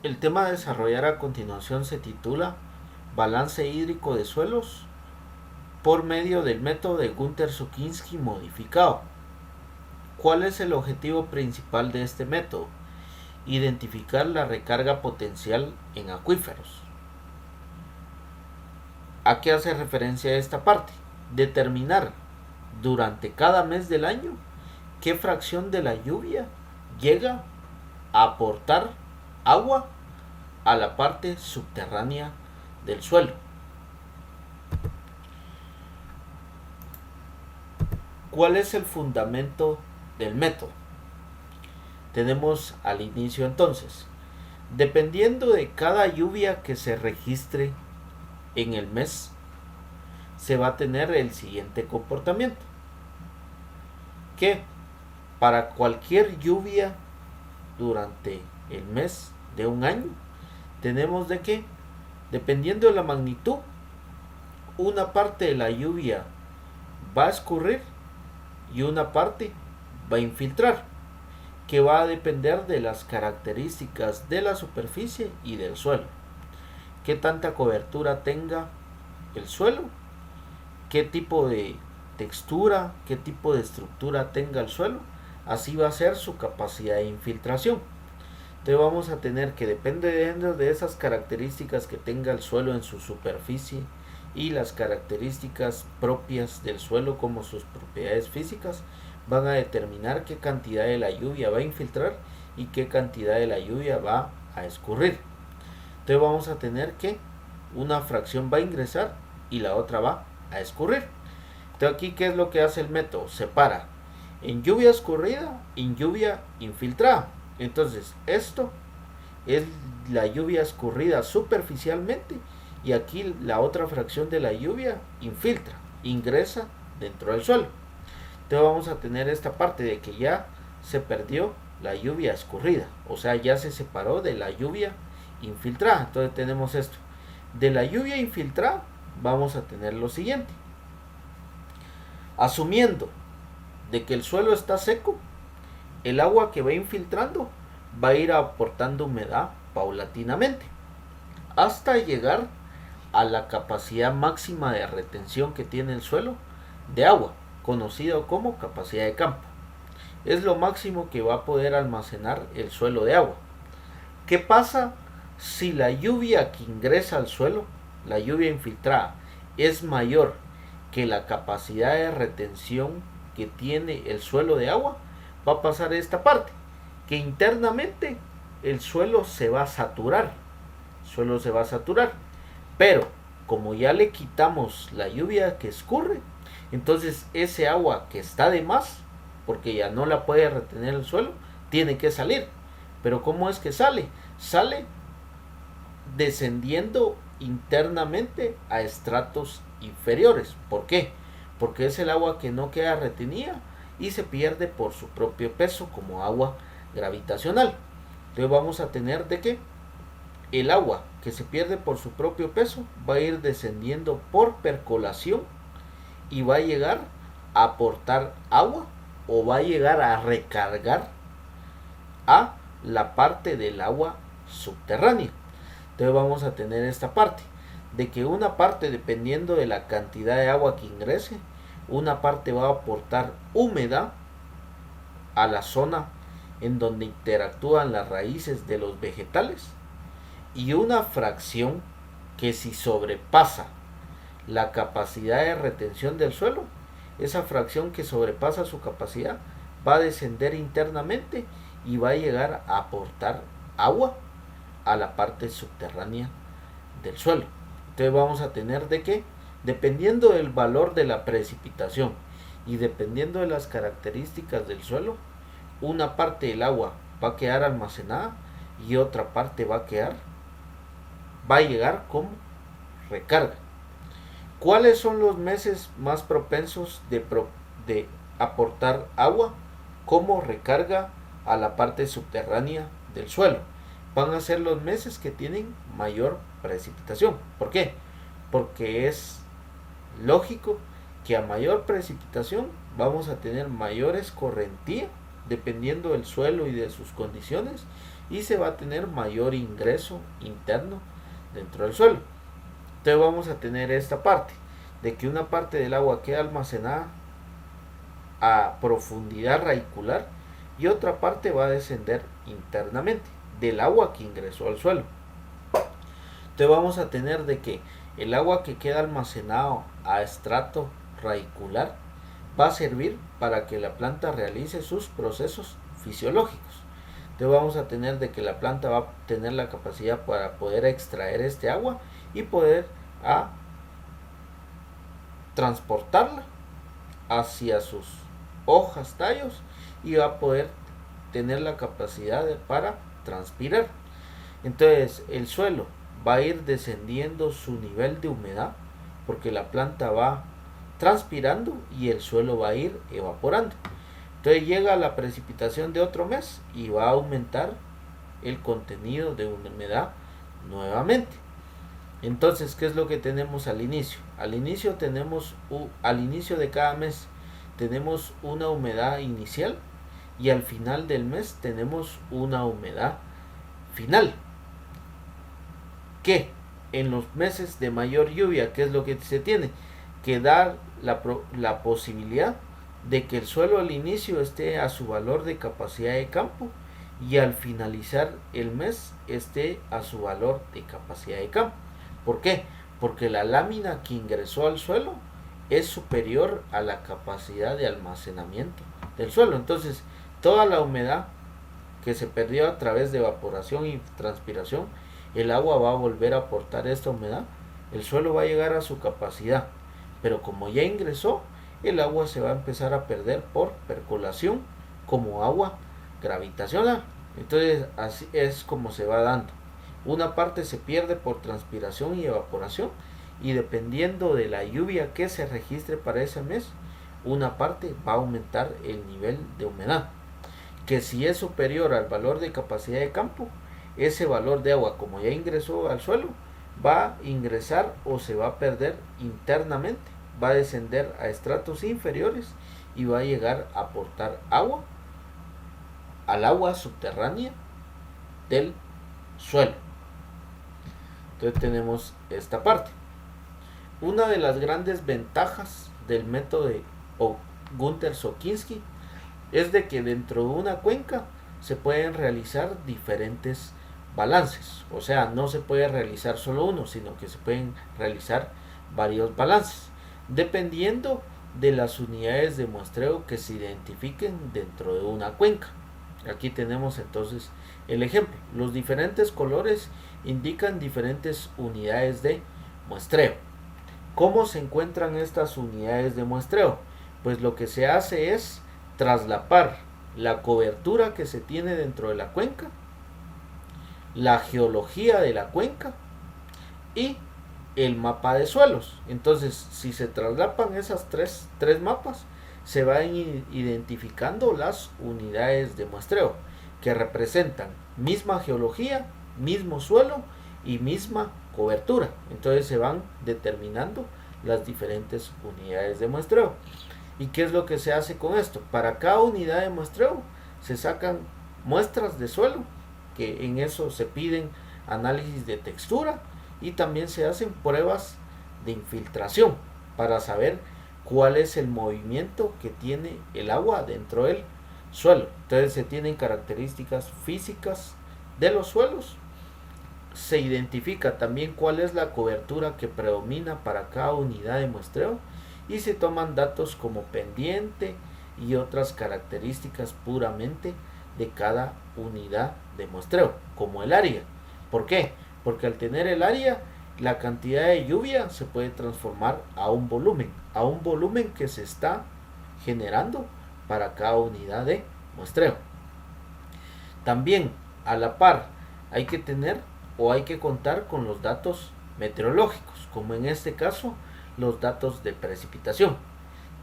El tema a desarrollar a continuación se titula Balance hídrico de suelos por medio del método de Gunter-Sukinski modificado. ¿Cuál es el objetivo principal de este método? Identificar la recarga potencial en acuíferos. ¿A qué hace referencia esta parte? Determinar durante cada mes del año qué fracción de la lluvia llega a aportar agua a la parte subterránea del suelo. ¿Cuál es el fundamento del método? Tenemos al inicio entonces, dependiendo de cada lluvia que se registre en el mes, se va a tener el siguiente comportamiento. Que para cualquier lluvia durante el mes de un año, tenemos de que, dependiendo de la magnitud, una parte de la lluvia va a escurrir y una parte va a infiltrar, que va a depender de las características de la superficie y del suelo. Qué tanta cobertura tenga el suelo, qué tipo de textura, qué tipo de estructura tenga el suelo, así va a ser su capacidad de infiltración. Entonces vamos a tener que, dependiendo de esas características que tenga el suelo en su superficie y las características propias del suelo como sus propiedades físicas, van a determinar qué cantidad de la lluvia va a infiltrar y qué cantidad de la lluvia va a escurrir. Entonces vamos a tener que una fracción va a ingresar y la otra va a escurrir. Entonces aquí, ¿qué es lo que hace el método? Separa en lluvia escurrida y en lluvia infiltrada. Entonces esto es la lluvia escurrida superficialmente y aquí la otra fracción de la lluvia infiltra, ingresa dentro del suelo. Entonces vamos a tener esta parte de que ya se perdió la lluvia escurrida, o sea, ya se separó de la lluvia infiltrada. Entonces tenemos esto. De la lluvia infiltrada vamos a tener lo siguiente. Asumiendo de que el suelo está seco, el agua que va infiltrando va a ir aportando humedad paulatinamente hasta llegar a la capacidad máxima de retención que tiene el suelo de agua, conocido como capacidad de campo. Es lo máximo que va a poder almacenar el suelo de agua. ¿Qué pasa si la lluvia que ingresa al suelo, la lluvia infiltrada, es mayor que la capacidad de retención que tiene el suelo de agua? Va a pasar esta parte, que internamente el suelo se va a saturar. Pero como ya le quitamos la lluvia que escurre, entonces ese agua que está de más, porque ya no la puede retener el suelo, tiene que salir. Pero ¿cómo es que sale? Sale descendiendo internamente a estratos inferiores. ¿Por qué? Porque es el agua que no queda retenida y se pierde por su propio peso como agua gravitacional. Entonces vamos a tener de que el agua que se pierde por su propio peso va a ir descendiendo por percolación y va a llegar a aportar agua o va a llegar a recargar a la parte del agua subterránea. Entonces vamos a tener esta parte de que una parte, dependiendo de la cantidad de agua que ingrese, una parte va a aportar humedad a la zona en donde interactúan las raíces de los vegetales, y una fracción que, si sobrepasa la capacidad de retención del suelo, esa fracción que sobrepasa su capacidad va a descender internamente y va a llegar a aportar agua a la parte subterránea del suelo. Entonces vamos a tener de que, dependiendo del valor de la precipitación y dependiendo de las características del suelo, una parte del agua va a quedar almacenada y otra parte va a llegar como recarga. ¿Cuáles son los meses más propensos de aportar agua como recarga a la parte subterránea del suelo? Van a ser los meses que tienen mayor precipitación. ¿Por qué? Porque es lógico que a mayor precipitación vamos a tener mayor escorrentía dependiendo del suelo y de sus condiciones, y se va a tener mayor ingreso interno dentro del suelo. Entonces vamos a tener esta parte, de que una parte del agua queda almacenada a profundidad radicular y otra parte va a descender internamente del agua que ingresó al suelo. Entonces vamos a tener de que el agua que queda almacenado a estrato radicular va a servir para que la planta realice sus procesos fisiológicos. Entonces vamos a tener de que la planta va a tener la capacidad para poder extraer este agua y poder transportarla hacia sus hojas, tallos, y va a poder tener la capacidad para transpirar. Entonces el suelo va a ir descendiendo su nivel de humedad porque la planta va transpirando y el suelo va a ir evaporando. Entonces llega la precipitación de otro mes y va a aumentar el contenido de humedad nuevamente. Entonces, ¿qué es lo que tenemos al inicio? Al inicio de cada mes tenemos una humedad inicial y al final del mes tenemos una humedad final. Que en los meses de mayor lluvia, ¿qué es lo que se tiene? Que dar la posibilidad de que el suelo al inicio esté a su valor de capacidad de campo y al finalizar el mes esté a su valor de capacidad de campo. ¿Por qué? Porque la lámina que ingresó al suelo es superior a la capacidad de almacenamiento del suelo. Entonces, toda la humedad que se perdió a través de evaporación y transpiración, el agua va a volver a aportar esta humedad, el suelo va a llegar a su capacidad, pero como ya ingresó, el agua se va a empezar a perder por percolación como agua gravitacional. Entonces así es como se va dando. Una parte se pierde por transpiración y evaporación, y dependiendo de la lluvia que se registre para ese mes, una parte va a aumentar el nivel de humedad, que si es superior al valor de capacidad de campo, ese valor de agua, como ya ingresó al suelo, va a ingresar o se va a perder internamente, va a descender a estratos inferiores y va a llegar a aportar agua al agua subterránea del suelo. Entonces tenemos esta parte. Una de las grandes ventajas del método de Gunther Sokinski es de que dentro de una cuenca se pueden realizar diferentes balances. O sea, no se puede realizar solo uno, sino que se pueden realizar varios balances, dependiendo de las unidades de muestreo que se identifiquen dentro de una cuenca. Aquí tenemos entonces el ejemplo. Los diferentes colores indican diferentes unidades de muestreo. ¿Cómo se encuentran estas unidades de muestreo? Pues lo que se hace es traslapar la cobertura que se tiene dentro de la cuenca, la geología de la cuenca y el mapa de suelos. Entonces, si se traslapan esas tres mapas, se van identificando las unidades de muestreo que representan misma geología, mismo suelo y misma cobertura. Entonces se van determinando las diferentes unidades de muestreo. ¿Y qué es lo que se hace con esto? Para cada unidad de muestreo se sacan muestras de suelo, que en eso se piden análisis de textura, y también se hacen pruebas de infiltración para saber cuál es el movimiento que tiene el agua dentro del suelo. Entonces se tienen características físicas de los suelos, se identifica también cuál es la cobertura que predomina para cada unidad de muestreo y se toman datos como pendiente y otras características puramente de cada unidad de muestreo, como el área. ¿Por qué? Porque al tener el área, la cantidad de lluvia se puede transformar a un volumen que se está generando para cada unidad de muestreo. También, a la par, hay que tener o hay que contar con los datos meteorológicos, como en este caso los datos de precipitación.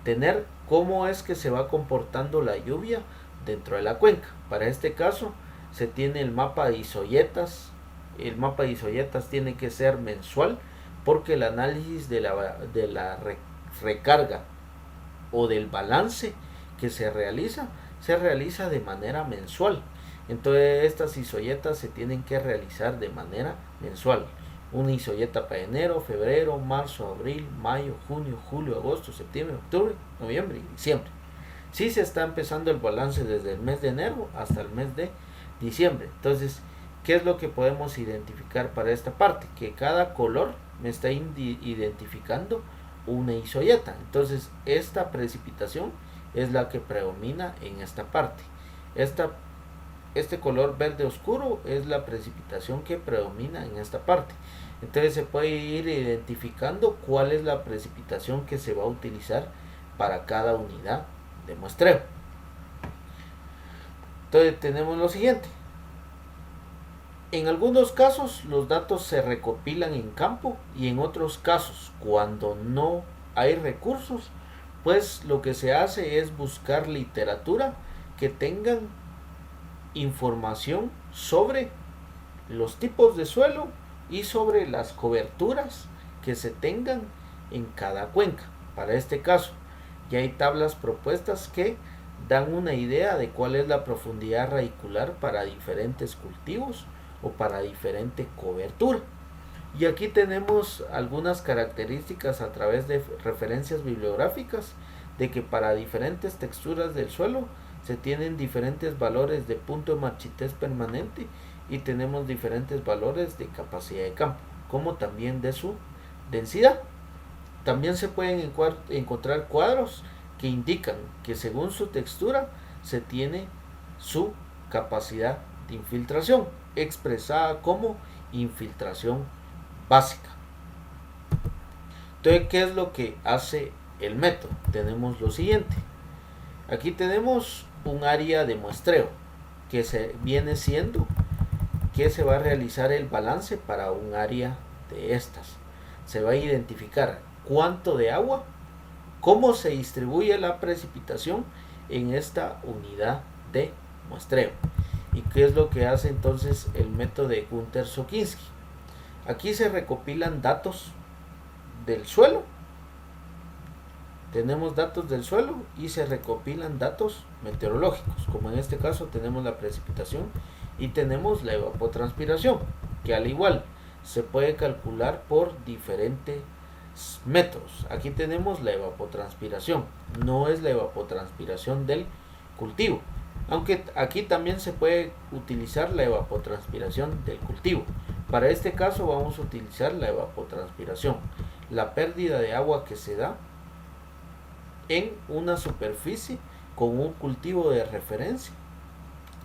Tener cómo es que se va comportando la lluvia dentro de la cuenca. Para este caso se tiene el mapa de isoyetas. El mapa de isoyetas tiene que ser mensual porque el análisis de la recarga o del balance que se realiza de manera mensual. Entonces estas isoyetas se tienen que realizar de manera mensual. Una isoyeta para enero, febrero, marzo, abril, mayo, junio, julio, agosto, septiembre, octubre, noviembre y diciembre. Si se está empezando el balance desde el mes de enero hasta el mes de diciembre. Entonces, ¿qué es lo que podemos identificar para esta parte? Que cada color me está identificando una isoyeta. Entonces, esta precipitación es la que predomina en esta parte. Este color verde oscuro es la precipitación que predomina en esta parte. Entonces se puede ir identificando cuál es la precipitación que se va a utilizar para cada unidad de muestreo. Entonces tenemos lo siguiente. En algunos casos los datos se recopilan en campo y en otros casos, cuando no hay recursos, pues lo que se hace es buscar literatura que tengan información sobre los tipos de suelo y sobre las coberturas que se tengan en cada cuenca. Para este caso, ya hay tablas propuestas que dan una idea de cuál es la profundidad radicular para diferentes cultivos o para diferente cobertura. Y aquí tenemos algunas características a través de referencias bibliográficas de que para diferentes texturas del suelo se tienen diferentes valores de punto de marchitez permanente y tenemos diferentes valores de capacidad de campo, como también de su densidad. También se pueden encontrar cuadros que indican que según su textura se tiene su capacidad de infiltración, expresada como infiltración básica. Entonces, ¿qué es lo que hace el método? Tenemos lo siguiente. Aquí tenemos un área de muestreo que se viene siendo que se va a realizar el balance para un área de estas. Se va a identificar cuánto de agua, cómo se distribuye la precipitación en esta unidad de muestreo. ¿Y qué es lo que hace entonces el método de Gunter-Sokinski? Aquí se recopilan datos del suelo. Tenemos datos del suelo y se recopilan datos meteorológicos, como en este caso tenemos la precipitación y tenemos la evapotranspiración, que al igual se puede calcular por diferentes métodos. Aquí tenemos la evapotranspiración, no es la evapotranspiración del cultivo, aunque aquí también se puede utilizar la evapotranspiración del cultivo. Para este caso vamos a utilizar la evapotranspiración, la pérdida de agua que se da en una superficie con un cultivo de referencia,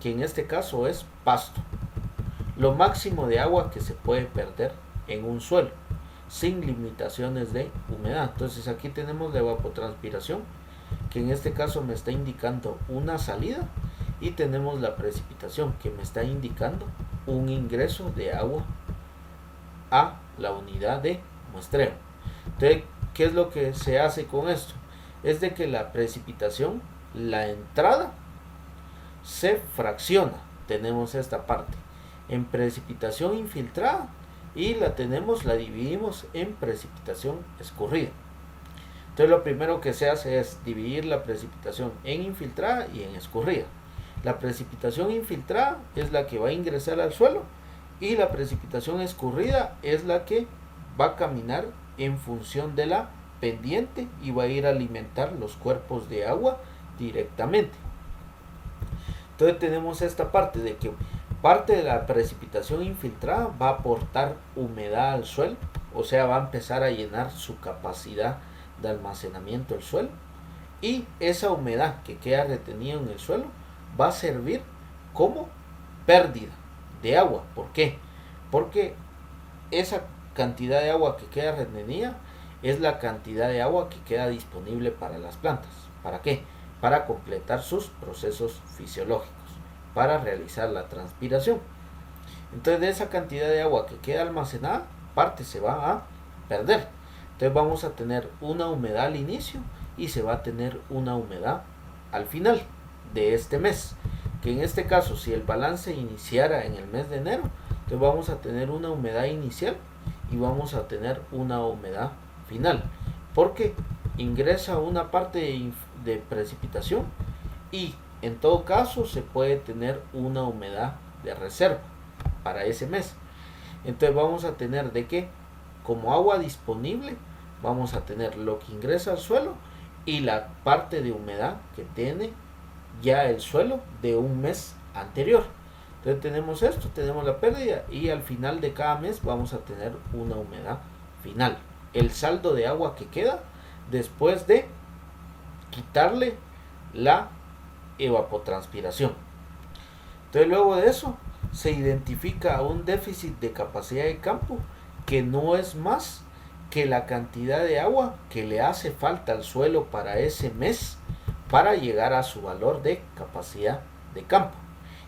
que en este caso es pasto. Lo máximo de agua que se puede perder en un suelo, sin limitaciones de humedad. Entonces aquí tenemos la evapotranspiración, que en este caso me está indicando una salida, y tenemos la precipitación, que me está indicando un ingreso de agua a la unidad de muestreo. Entonces, ¿qué es lo que se hace con esto? Es de que la precipitación, la entrada, se fracciona. Tenemos esta parte en precipitación infiltrada y la dividimos en precipitación escurrida. Entonces lo primero que se hace es dividir la precipitación en infiltrada y en escurrida. La precipitación infiltrada es la que va a ingresar al suelo y la precipitación escurrida es la que va a caminar en función de la pendiente y va a ir a alimentar los cuerpos de agua directamente. Entonces tenemos esta parte de que parte de la precipitación infiltrada va a aportar humedad al suelo, o sea, va a empezar a llenar su capacidad de almacenamiento del suelo, y esa humedad que queda retenida en el suelo va a servir como pérdida de agua. ¿Por qué? Porque esa cantidad de agua que queda retenida es la cantidad de agua que queda disponible para las plantas. ¿Para qué? Para completar sus procesos fisiológicos, para realizar la transpiración. Entonces de esa cantidad de agua que queda almacenada, parte se va a perder. Entonces vamos a tener una humedad al inicio y se va a tener una humedad al final de este mes, que en este caso, si el balance iniciara en el mes de enero, entonces vamos a tener una humedad inicial y vamos a tener una humedad final, porque ingresa una parte de precipitación y En todo caso, se puede tener una humedad de reserva para ese mes. Entonces vamos a tener de que, como agua disponible, vamos a tener lo que ingresa al suelo y la parte de humedad que tiene ya el suelo de un mes anterior. Entonces tenemos esto, tenemos la pérdida y al final de cada mes vamos a tener una humedad final. El saldo de agua que queda después de quitarle la evapotranspiración. Entonces luego de eso se identifica un déficit de capacidad de campo que no es más que la cantidad de agua que le hace falta al suelo para ese mes para llegar a su valor de capacidad de campo.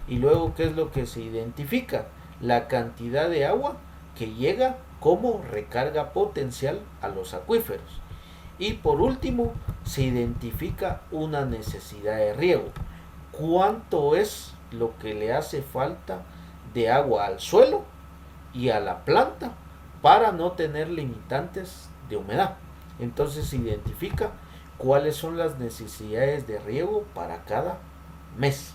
Y luego, ¿qué es lo que se identifica? La cantidad de agua que llega como recarga potencial a los acuíferos. Y por último, se identifica una necesidad de riego. ¿Cuánto es lo que le hace falta de agua al suelo y a la planta para no tener limitantes de humedad? Entonces se identifica cuáles son las necesidades de riego para cada mes.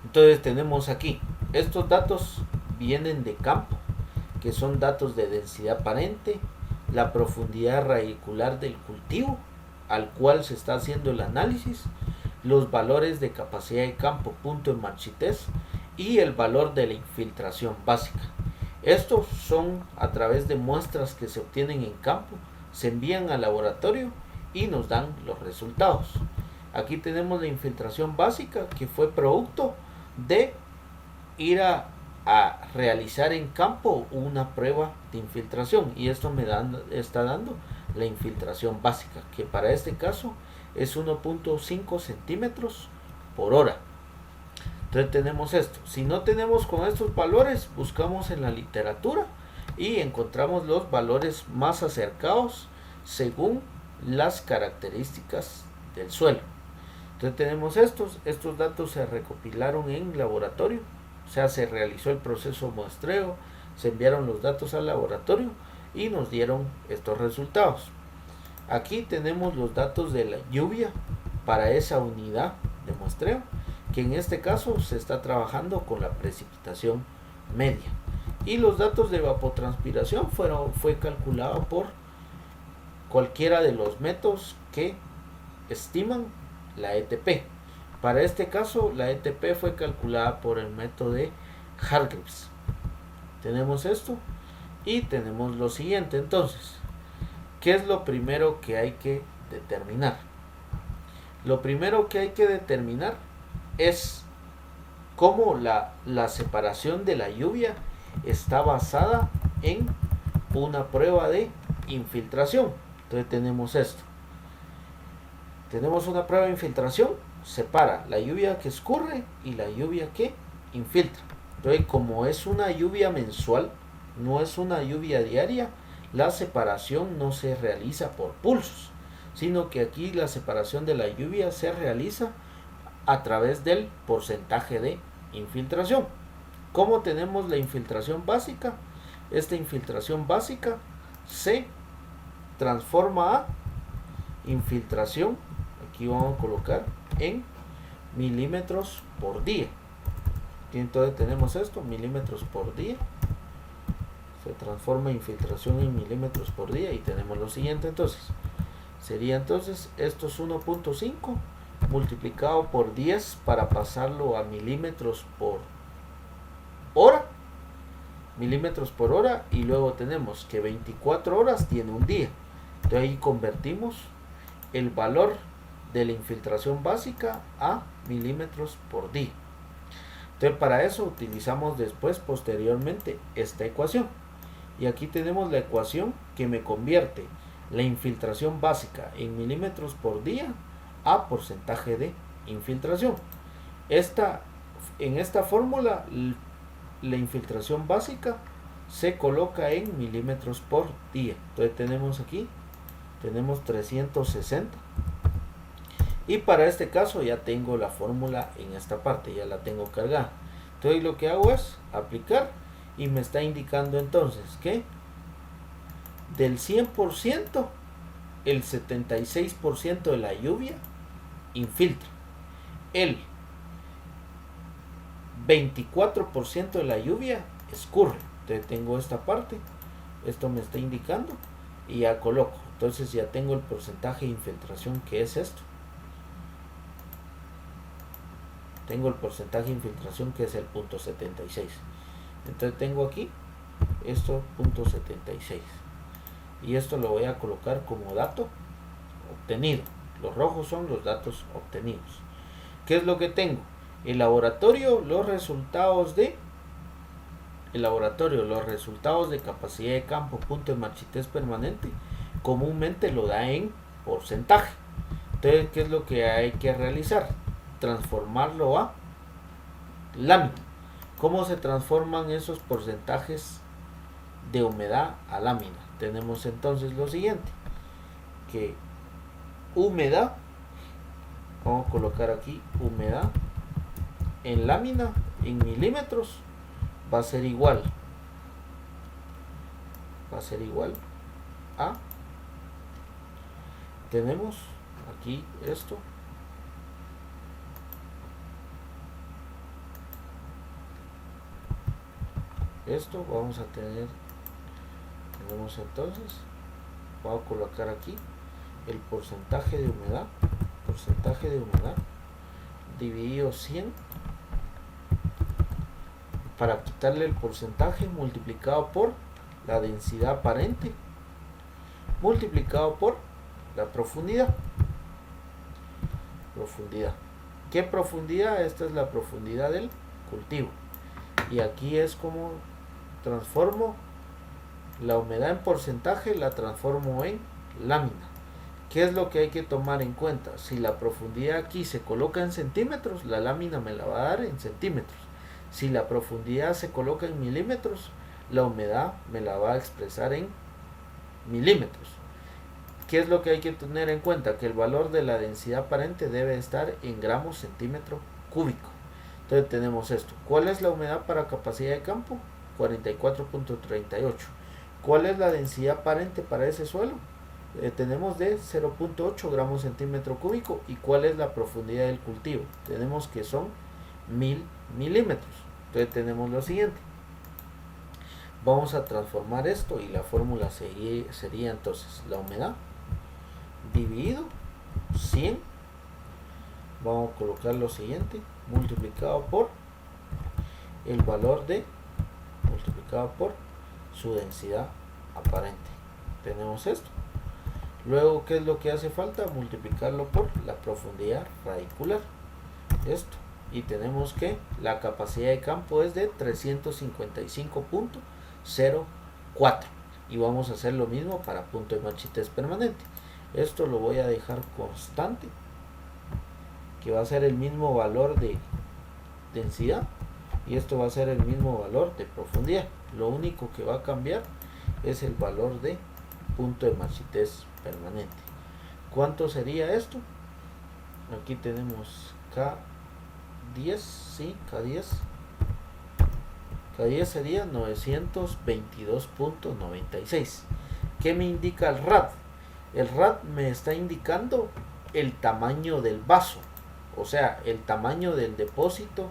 Entonces tenemos aquí, estos datos vienen de campo, que son datos de densidad aparente, la profundidad radicular del cultivo al cual se está haciendo el análisis, los valores de capacidad de campo punto de marchitez y el valor de la infiltración básica. Estos son a través de muestras que se obtienen en campo, se envían al laboratorio y nos dan los resultados. Aquí tenemos la infiltración básica, que fue producto de ir a realizar en campo una prueba de infiltración, y esto me está dando la infiltración básica, que para este caso es 1.5 centímetros por hora. Entonces tenemos esto. Si no tenemos con estos valores, buscamos en la literatura y encontramos los valores más acercados según las características del suelo. Entonces tenemos estos datos se recopilaron en laboratorio, o sea, se realizó el proceso muestreo, se enviaron los datos al laboratorio y nos dieron estos resultados. Aquí tenemos los datos de la lluvia para esa unidad de muestreo, que en este caso se está trabajando con la precipitación media. Y los datos de evapotranspiración fue calculado por cualquiera de los métodos que estiman la ETP. Para este caso, la ETP fue calculada por el método de Hargreaves. Tenemos esto y tenemos lo siguiente. Entonces, ¿qué es lo primero que hay que determinar? Lo primero que hay que determinar es cómo la separación de la lluvia está basada en una prueba de infiltración. Entonces tenemos esto. Tenemos una prueba de infiltración, separa la lluvia que escurre y la lluvia que infiltra. Entonces, como es una lluvia mensual, no es una lluvia diaria, la separación no se realiza por pulsos, sino que aquí la separación de la lluvia se realiza a través del porcentaje de infiltración. ¿Cómo tenemos la infiltración básica? Esta infiltración básica se transforma a infiltración, aquí vamos a colocar en milímetros por día. Y entonces tenemos esto, milímetros por día, se transforma infiltración en milímetros por día y tenemos lo siguiente. Entonces sería entonces esto es 1.5 multiplicado por 10 para pasarlo a milímetros por hora, y luego tenemos que 24 horas tiene un día. Entonces ahí convertimos el valor de la infiltración básica a milímetros por día. Entonces para eso utilizamos después posteriormente esta ecuación, y aquí tenemos la ecuación que me convierte la infiltración básica en milímetros por día a porcentaje de infiltración. En esta fórmula la infiltración básica se coloca en milímetros por día. Entonces tenemos aquí, tenemos 360, y para este caso ya tengo la fórmula en esta parte, ya la tengo cargada. Entonces lo que hago es aplicar y me está indicando entonces que del 100% el 76% de la lluvia infiltra, el 24% de la lluvia escurre. Entonces tengo esta parte, esto me está indicando y ya coloco. Entonces ya tengo el porcentaje de infiltración, que es esto. Tengo el porcentaje de infiltración, que es el 0.76. Entonces tengo aquí esto 0.76 y esto lo voy a colocar como dato obtenido. Los rojos son los datos obtenidos. ¿Qué es lo que tengo? El laboratorio, los resultados de capacidad de campo, punto de marchitez permanente, comúnmente lo da en porcentaje. Entonces, ¿qué es lo que hay que realizar? Transformarlo a lámina. ¿Cómo se transforman esos porcentajes de humedad a lámina? Tenemos entonces lo siguiente, que humedad, vamos a colocar aquí humedad en lámina, en milímetros, va a ser igual a, tenemos aquí esto vamos a tener, tenemos entonces, voy a colocar aquí el porcentaje de humedad dividido 100, para quitarle el porcentaje, multiplicado por la densidad aparente multiplicado por la profundidad. ¿Qué profundidad? Esta es la profundidad del cultivo, y aquí es como transformo la humedad en porcentaje, la transformo en lámina. ¿Qué es lo que hay que tomar en cuenta? Si la profundidad aquí se coloca en centímetros, la lámina me la va a dar en centímetros. Si la profundidad se coloca en milímetros, la humedad me la va a expresar en milímetros. ¿Qué es lo que hay que tener en cuenta? Que el valor de la densidad aparente debe estar en gramos centímetro cúbico. Entonces tenemos esto. ¿Cuál es la humedad para capacidad de campo? 44.38. ¿Cuál es la densidad aparente para ese suelo? Tenemos de 0.8 gramos centímetro cúbico. ¿Y cuál es la profundidad del cultivo? Tenemos que son 1000 milímetros. Entonces tenemos lo siguiente. Vamos a transformar esto y la fórmula sería entonces la humedad dividido 100. Vamos a colocar lo siguiente, multiplicado por el valor multiplicado por su densidad aparente. Tenemos esto. Luego, ¿qué es lo que hace falta? Multiplicarlo por la profundidad radicular. Esto. Y tenemos que la capacidad de campo es de 355.04. Y vamos a hacer lo mismo para punto de marchitez permanente. Esto lo voy a dejar constante, que va a ser el mismo valor de densidad, y esto va a ser el mismo valor de profundidad. Lo único que va a cambiar es el valor de punto de marchitez permanente. ¿Cuánto sería esto? Aquí tenemos K10, sí, K10 sería 922.96. ¿Qué me indica el rad? El rad me está indicando el tamaño del vaso, o sea, el tamaño del depósito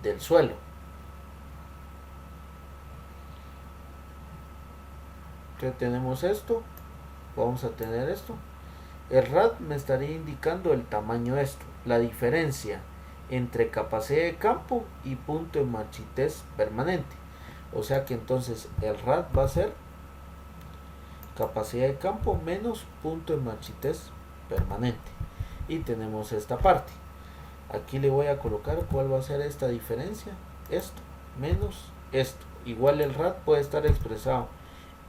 del suelo. Entonces tenemos esto, vamos a tener esto. El rad me estaría indicando el tamaño esto, la diferencia entre capacidad de campo y punto de marchitez permanente. O sea que entonces el rad va a ser capacidad de campo menos punto de marchitez permanente. Y tenemos esta parte. Aquí le voy a colocar cuál va a ser esta diferencia. Esto menos esto. Igual el rad puede estar expresado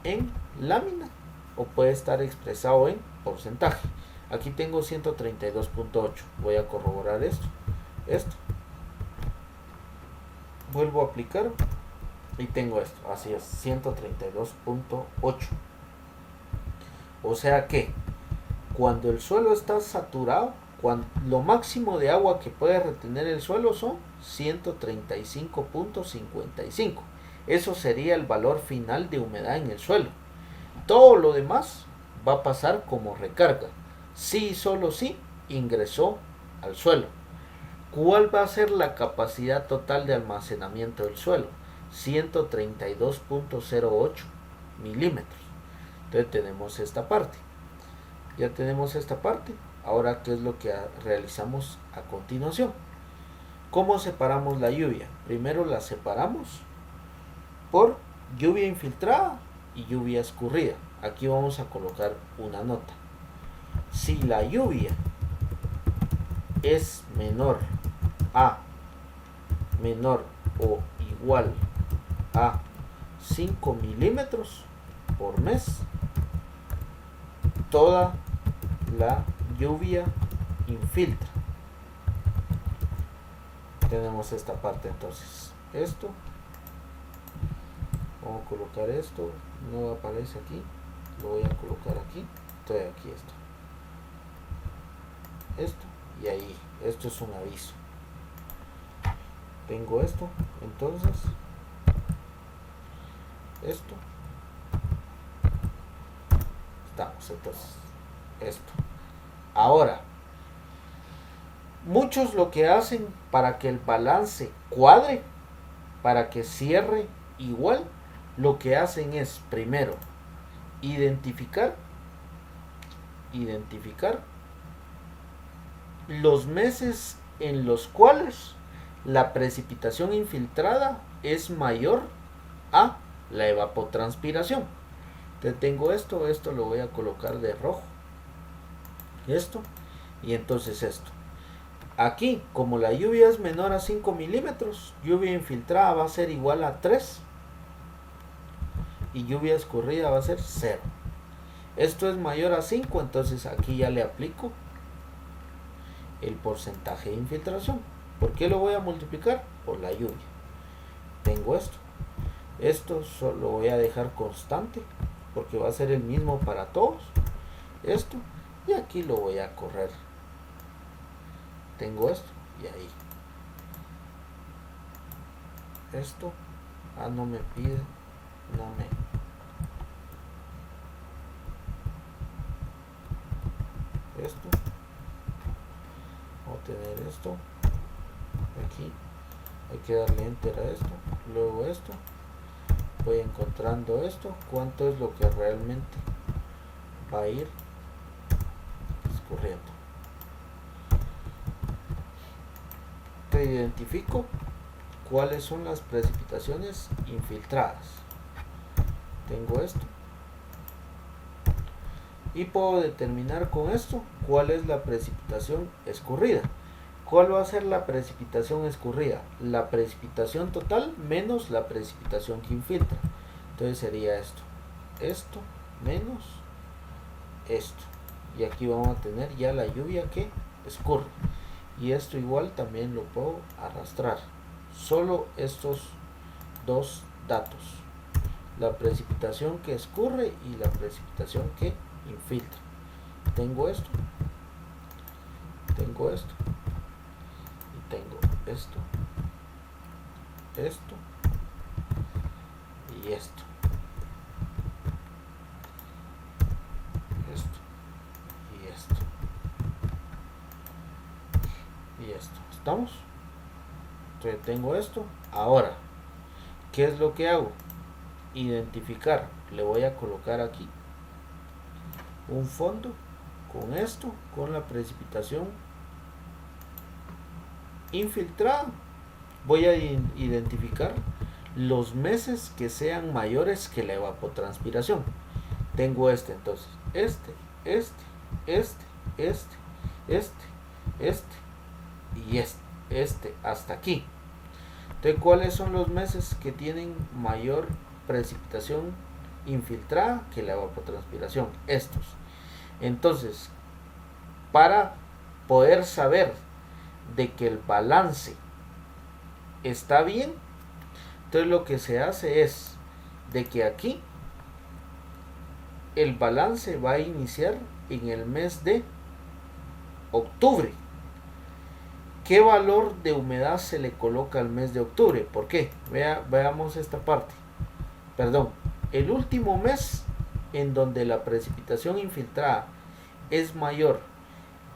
en lámina o puede estar expresado en porcentaje. Aquí tengo 132.8. Voy a corroborar esto. Vuelvo a aplicar y tengo esto. Así es, 132.8. O sea que cuando el suelo está saturado, lo máximo de agua que puede retener el suelo son 135.55. Eso sería el valor final de humedad en el suelo. Todo lo demás va a pasar como recarga. Sí y solo sí ingresó al suelo. ¿Cuál va a ser la capacidad total de almacenamiento del suelo? 132.08 milímetros. Entonces tenemos esta parte. Ya tenemos esta parte. Ahora, ¿qué es lo que realizamos a continuación? ¿Cómo separamos la lluvia? Primero la separamos por lluvia infiltrada y lluvia escurrida. Aquí vamos a colocar una nota. Si la lluvia es menor o igual a 5 milímetros por mes, toda la lluvia infiltra. Tenemos esta parte entonces. Esto, vamos a colocar esto, no aparece aquí, lo voy a colocar aquí, entonces aquí esto y ahí, esto es un aviso. Tengo esto, entonces esto, estamos entonces esto. Ahora, muchos lo que hacen para que el balance cuadre, para que cierre igual, lo que hacen es primero identificar los meses en los cuales la precipitación infiltrada es mayor a la evapotranspiración. Entonces tengo esto lo voy a colocar de rojo, esto, y entonces esto. Aquí, como la lluvia es menor a 5 milímetros, lluvia infiltrada va a ser igual a 3 y lluvia escurrida va a ser 0. Esto es mayor a 5, entonces aquí ya le aplico el porcentaje de infiltración. ¿Por qué lo voy a multiplicar? Por la lluvia. Tengo esto solo voy a dejar constante porque va a ser el mismo para todos. Esto, y aquí lo voy a correr. Tengo esto y ahí. Esto, no me pide, esto, voy a tener esto aquí, hay que darle enter a esto, luego esto, voy encontrando esto, cuánto es lo que realmente va a ir escurriendo. Te identifico cuáles son las precipitaciones infiltradas. Tengo esto y puedo determinar con esto cuál es la precipitación escurrida. ¿Cuál va a ser la precipitación escurrida? La precipitación total menos la precipitación que infiltra. Entonces sería esto menos esto, y aquí vamos a tener ya la lluvia que escurre, y esto igual también lo puedo arrastrar. Solo estos dos datos, la precipitación que escurre y la precipitación que infiltra. Tengo esto y tengo esto, y esto, y esto. ¿Estamos? Entonces tengo esto. Ahora, ¿qué es lo que hago? Identificar. Le voy a colocar aquí un fondo con esto, con la precipitación infiltrada. Voy a identificar los meses que sean mayores que la evapotranspiración. Tengo entonces y hasta aquí. Entonces, ¿cuáles son los meses que tienen mayor precipitación infiltrada que la evapotranspiración? Estos. Entonces, para poder saber de que el balance está bien, entonces lo que se hace es de que aquí el balance va a iniciar en el mes de octubre. ¿Qué valor de humedad se le coloca al mes de octubre? ¿Por qué? Veamos esta parte. Perdón, el último mes en donde la precipitación infiltrada es mayor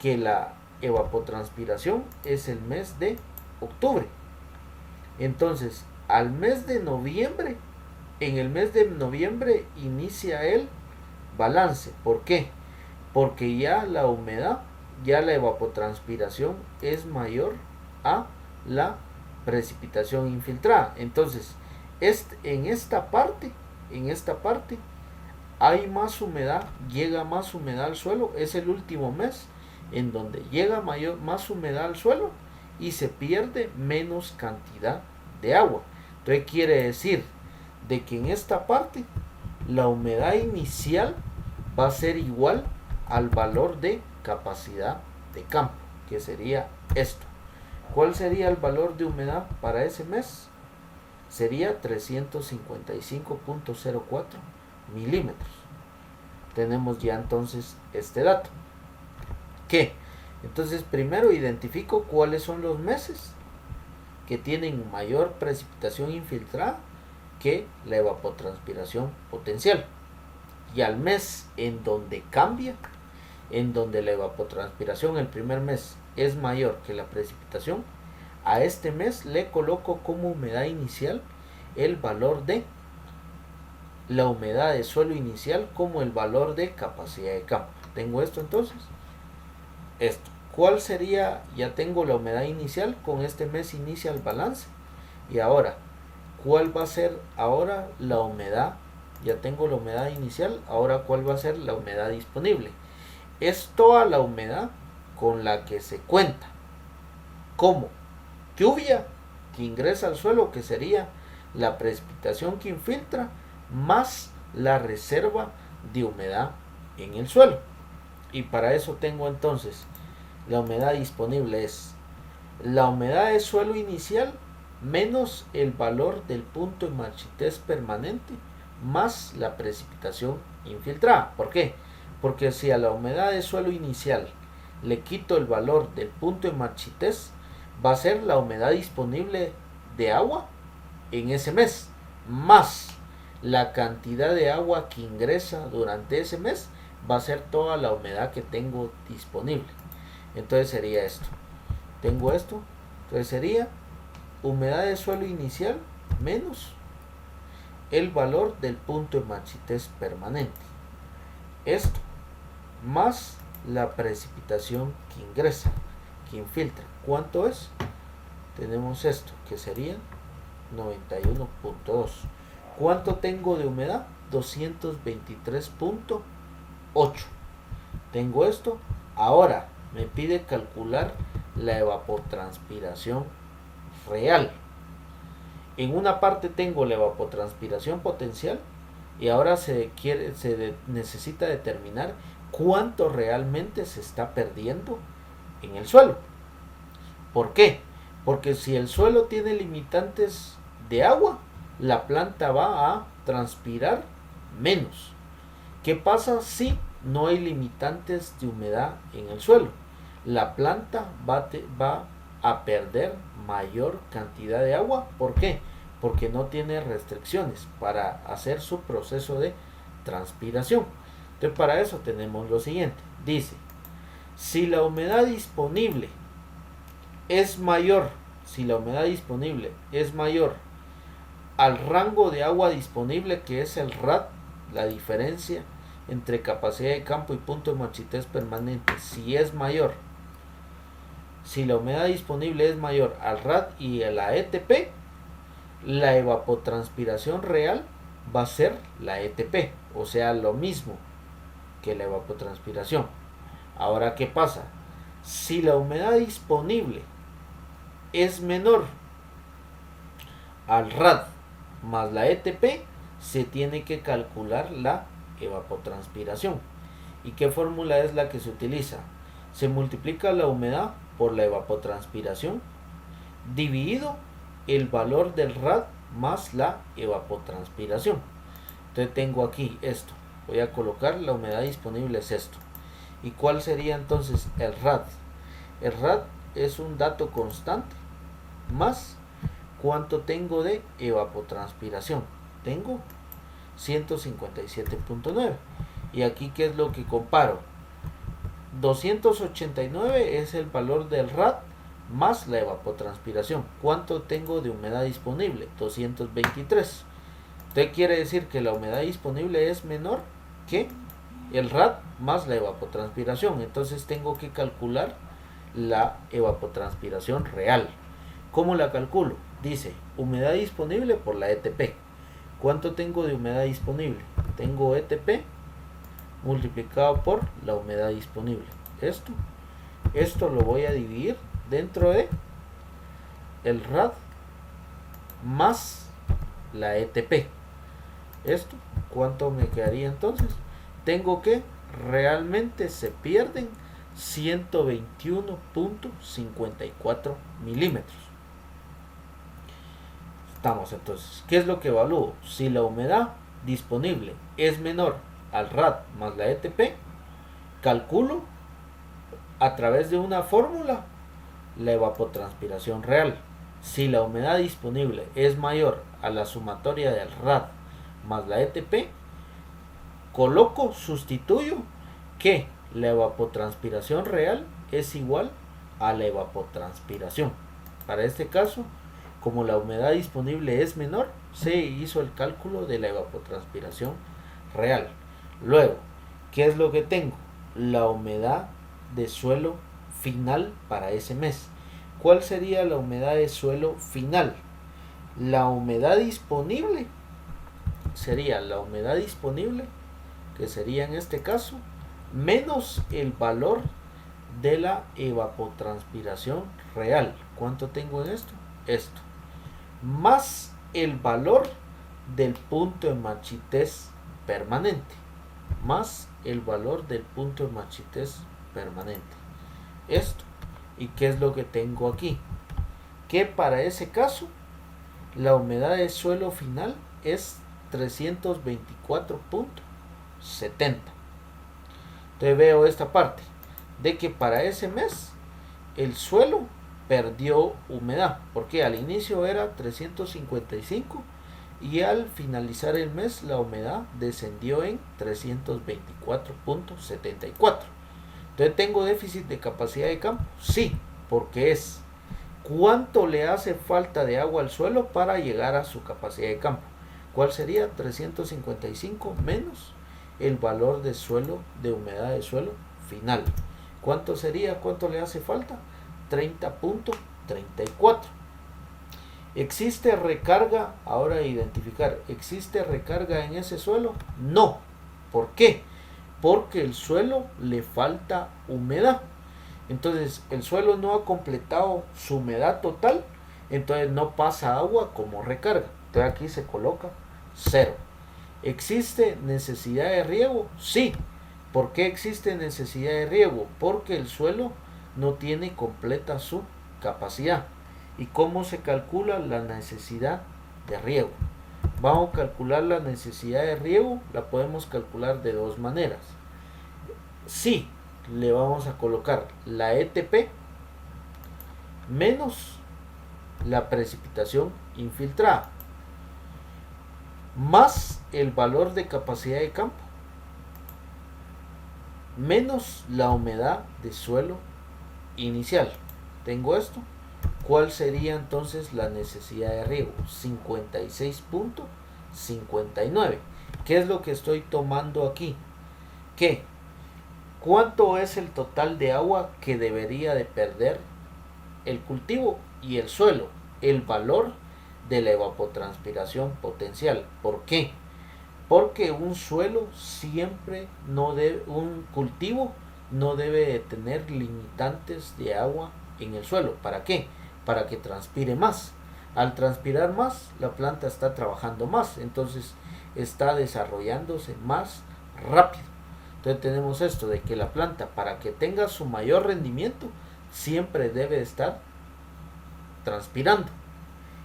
que la evapotranspiración es el mes de octubre. Entonces, al mes de noviembre, en el mes de noviembre inicia el balance. ¿Por qué? Porque ya la humedad, ya la evapotranspiración es mayor a la precipitación infiltrada. Entonces, en esta parte hay más humedad, llega más humedad al suelo. Es el último mes en donde llega más humedad al suelo y se pierde menos cantidad de agua. Entonces quiere decir de que en esta parte la humedad inicial va a ser igual al valor de capacidad de campo, que sería esto. ¿Cuál sería el valor de humedad para ese mes? Sería 355.04 milímetros. Tenemos ya entonces este dato. ¿Qué? Entonces primero identifico cuáles son los meses que tienen mayor precipitación infiltrada que la evapotranspiración potencial. Y al mes en donde cambia, en donde la evapotranspiración el primer mes es mayor que la precipitación, a este mes le coloco como humedad inicial el valor de la humedad de suelo inicial como el valor de capacidad de campo. Tengo esto entonces. Esto. ¿Cuál sería? Ya tengo la humedad inicial, con este mes inicia el balance. Y ahora, ¿cuál va a ser ahora la humedad? Ya tengo la humedad inicial, ahora ¿cuál va a ser la humedad disponible? Es toda la humedad con la que se cuenta como lluvia que ingresa al suelo, que sería la precipitación que infiltra, más la reserva de humedad en el suelo. Y para eso tengo entonces la humedad disponible es la humedad de suelo inicial menos el valor del punto de marchitez permanente más la precipitación infiltrada. ¿Por qué? Porque si a la humedad de suelo inicial le quito el valor del punto de marchitez, va a ser la humedad disponible de agua en ese mes, más la cantidad de agua que ingresa durante ese mes, va a ser toda la humedad que tengo disponible. Entonces sería esto. Tengo esto. Entonces sería humedad de suelo inicial menos el valor del punto de marchitez permanente. Esto más la precipitación que ingresa, que infiltra. ¿Cuánto es? Tenemos esto, que sería 91.2. ¿Cuánto tengo de humedad? 223.8. Tengo esto. Ahora me pide calcular la evapotranspiración real. En una parte tengo la evapotranspiración potencial y ahora se necesita determinar cuánto realmente se está perdiendo en el suelo. ¿Por qué? Porque si el suelo tiene limitantes de agua, la planta va a transpirar menos. ¿Qué pasa si no hay limitantes de humedad en el suelo? La planta va a perder mayor cantidad de agua. ¿Por qué? Porque no tiene restricciones para hacer su proceso de transpiración. Entonces para eso tenemos lo siguiente. Dice, si la humedad disponible es mayor, al rango de agua disponible, que es el RAD, la diferencia entre capacidad de campo y punto de marchitez permanente, si la humedad disponible es mayor al RAD y a la ETP, la evapotranspiración real va a ser la ETP, o sea, lo mismo que la evapotranspiración. Ahora, ¿qué pasa? Si la humedad disponible es menor al RAD más la ETP, se tiene que calcular la evapotranspiración. ¿Y qué fórmula es la que se utiliza? Se multiplica la humedad por la evapotranspiración dividido el valor del RAD más la evapotranspiración. Entonces tengo aquí esto. Voy a colocar la humedad disponible es esto. ¿Y cuál sería entonces el RAD? El RAD es un dato constante más cuánto tengo de evapotranspiración. Tengo 157.9. Y aquí, ¿qué es lo que comparo? 289 es el valor del RAD más la evapotranspiración. ¿Cuánto tengo de humedad disponible? 223. Entonces quiere decir que la humedad disponible es menor que el RAD más la evapotranspiración. Entonces tengo que calcular la evapotranspiración real. ¿Cómo la calculo? Dice humedad disponible por la ETP. ¿Cuánto tengo de humedad disponible? Tengo ETP multiplicado por la humedad disponible. Esto lo voy a dividir dentro de el RAD más la ETP. ¿Cuánto me quedaría entonces? Tengo que realmente se pierden 121.54 milímetros. Estamos entonces, ¿qué es lo que evalúo? Si la humedad disponible es menor al RAD más la ETP, calculo a través de una fórmula la evapotranspiración real. Si la humedad disponible es mayor a la sumatoria del RAD más la ETP, sustituyo que la evapotranspiración real es igual a la evapotranspiración. Para este caso, como la humedad disponible es menor, se hizo el cálculo de la evapotranspiración real. Luego, ¿qué es lo que tengo? La humedad de suelo final para ese mes. ¿Cuál sería la humedad de suelo final? La humedad disponible sería la humedad disponible, que sería en este caso, menos el valor de la evapotranspiración real. ¿Cuánto tengo en esto? Más el valor del punto de marchitez permanente. ¿Y qué es lo que tengo aquí? Que para ese caso la humedad de suelo final es 324.70. Entonces veo esta parte de que para ese mes el suelo perdió humedad, porque al inicio era 355 y al finalizar el mes la humedad descendió en 324.74. Entonces, ¿tengo déficit de capacidad de campo? Sí, porque es ¿cuánto le hace falta de agua al suelo para llegar a su capacidad de campo? ¿Cuál sería? 355 menos el valor de suelo, de humedad de suelo final. ¿Cuánto sería? ¿Cuánto le hace falta? 30.34. ¿Existe recarga? Ahora identificar, ¿existe recarga en ese suelo? No. ¿Por qué? Porque el suelo le falta humedad. Entonces el suelo no ha completado su humedad total, entonces no pasa agua como recarga. Entonces aquí se coloca 0. ¿Existe necesidad de riego? Sí. ¿Por qué existe necesidad de riego? Porque el suelo no tiene completa su capacidad. ¿Y cómo se calcula la necesidad de riego? Vamos a calcular la necesidad de riego, la podemos calcular de dos maneras. Sí, le vamos a colocar la ETP menos la precipitación infiltrada más el valor de capacidad de campo menos la humedad de suelo inicial. Tengo esto. ¿Cuál sería entonces la necesidad de riego? 56.59. ¿Qué es lo que estoy tomando aquí? ¿Qué? ¿Cuánto es el total de agua que debería de perder el cultivo y el suelo? El valor de la evapotranspiración potencial. ¿Por qué? Porque un suelo siempre no debe, un cultivo no debe de tener limitantes de agua en el suelo. ¿Para qué? Para que transpire más. Al transpirar más, la planta está trabajando más, entonces está desarrollándose más rápido. Entonces tenemos esto de que la planta, para que tenga su mayor rendimiento, siempre debe estar transpirando.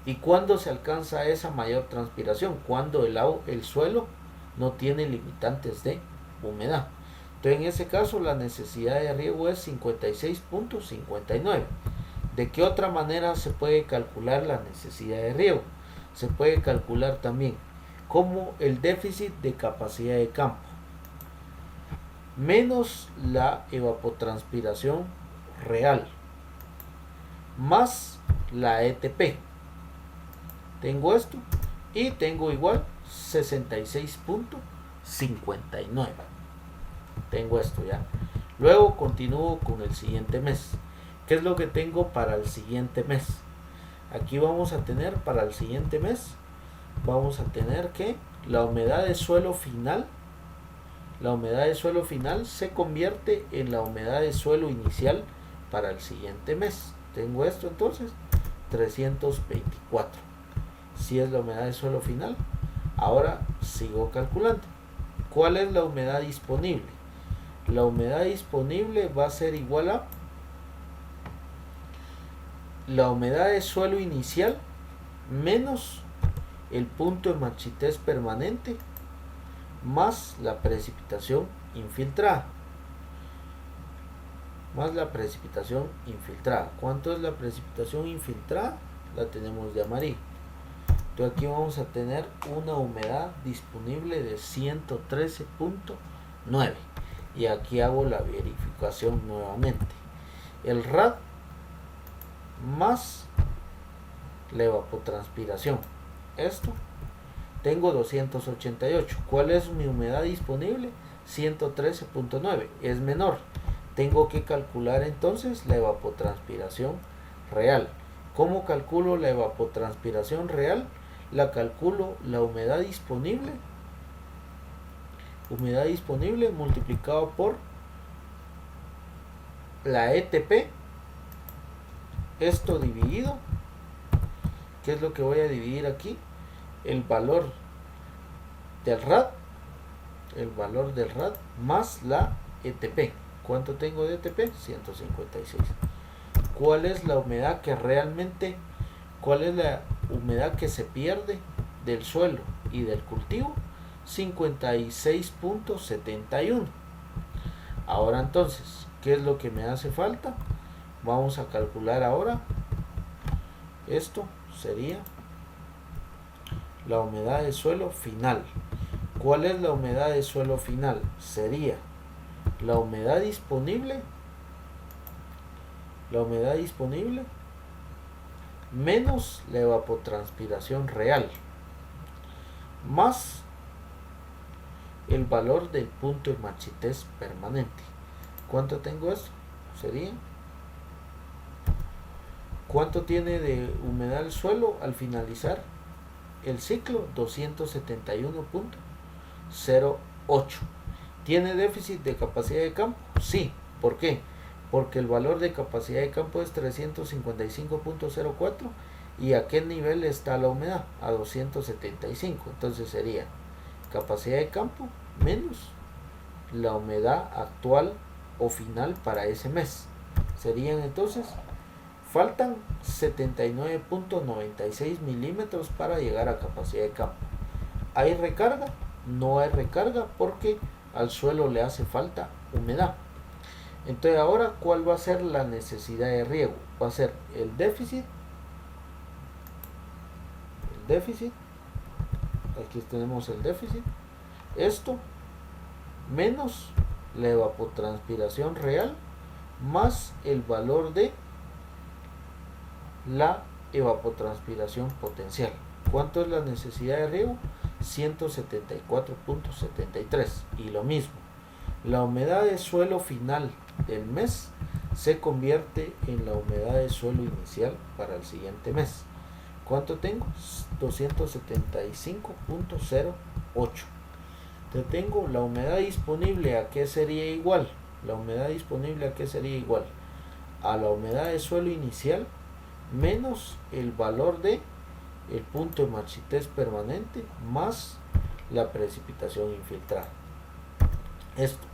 ¿Y cuándo se alcanza esa mayor transpiración? Cuando el suelo no tiene limitantes de humedad. Entonces en ese caso la necesidad de riego es 56.59. ¿De qué otra manera se puede calcular la necesidad de riego? Se puede calcular también como el déficit de capacidad de campo. menos la evapotranspiración real más la ETP. Tengo esto y tengo igual 66.59. Tengo esto ya. Luego continúo con el siguiente mes. ¿Qué es lo que tengo para el siguiente mes? Aquí vamos a tener para el siguiente mes, vamos a tener que la humedad de suelo final, se convierte en la humedad de suelo inicial para el siguiente mes. Tengo esto entonces, 324. Si es la humedad de suelo final, ahora sigo calculando. ¿Cuál es la humedad disponible? La humedad disponible va a ser igual a la humedad de suelo inicial menos el punto de marchitez permanente más la precipitación infiltrada. ¿Cuánto es la precipitación infiltrada? La tenemos de amarillo. Entonces aquí vamos a tener una humedad disponible de 113.9. Y aquí hago la verificación nuevamente. El rad más la evapotranspiración. Esto tengo 288. ¿Cuál es mi humedad disponible? 113.9. Es menor. Tengo que calcular entonces la evapotranspiración real. ¿Cómo calculo la evapotranspiración real? La calculo la humedad disponible multiplicado por la ETP, esto dividido, ¿qué es lo que voy a dividir aquí? El valor del rad más la ETP. ¿Cuánto tengo de ETP? 156. ¿Cuál es la humedad que se pierde del suelo y del cultivo? 56.71. Ahora entonces, ¿qué es lo que me hace falta? Vamos a calcular ahora. Esto sería la humedad de suelo final. ¿Cuál es la humedad de suelo final? Sería la humedad disponible menos la evapotranspiración real más el valor del punto de marchitez permanente. ¿Cuánto tengo esto? Sería, ¿cuánto tiene de humedad el suelo al finalizar el ciclo? 271.08. ¿Tiene déficit de capacidad de campo? Sí. ¿Por qué? Porque el valor de capacidad de campo es 355.04. ¿Y a qué nivel está la humedad? A 275. Entonces sería capacidad de campo menos la humedad actual o final para ese mes. Serían entonces, faltan 79.96 milímetros para llegar a capacidad de campo. ¿Hay recarga? No hay recarga porque al suelo le hace falta humedad. Entonces ahora, ¿cuál va a ser la necesidad de riego? Va a ser el déficit, aquí tenemos el déficit, esto menos la evapotranspiración real más el valor de la evapotranspiración potencial. ¿Cuánto es la necesidad de riego? 174.73. Y lo mismo, la humedad de suelo final del mes se convierte en la humedad de suelo inicial para el siguiente mes. ¿Cuánto tengo? 275.08. Entonces tengo la humedad disponible. ¿A qué sería igual? La humedad disponible, ¿a qué sería igual? A la humedad de suelo inicial menos el valor de el punto de marchitez permanente más la precipitación infiltrada. Esto,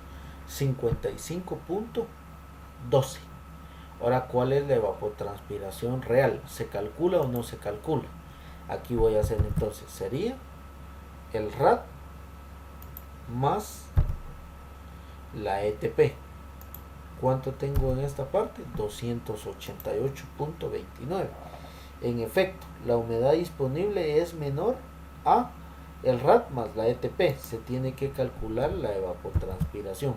55.12. Ahora, ¿cuál es la evapotranspiración real? ¿Se calcula o no se calcula? Aquí voy a hacer entonces, sería el rad más la ETP. ¿Cuánto tengo en esta parte? 288.29. En efecto, la humedad disponible es menor a el rad más la ETP. Se tiene que calcular la evapotranspiración.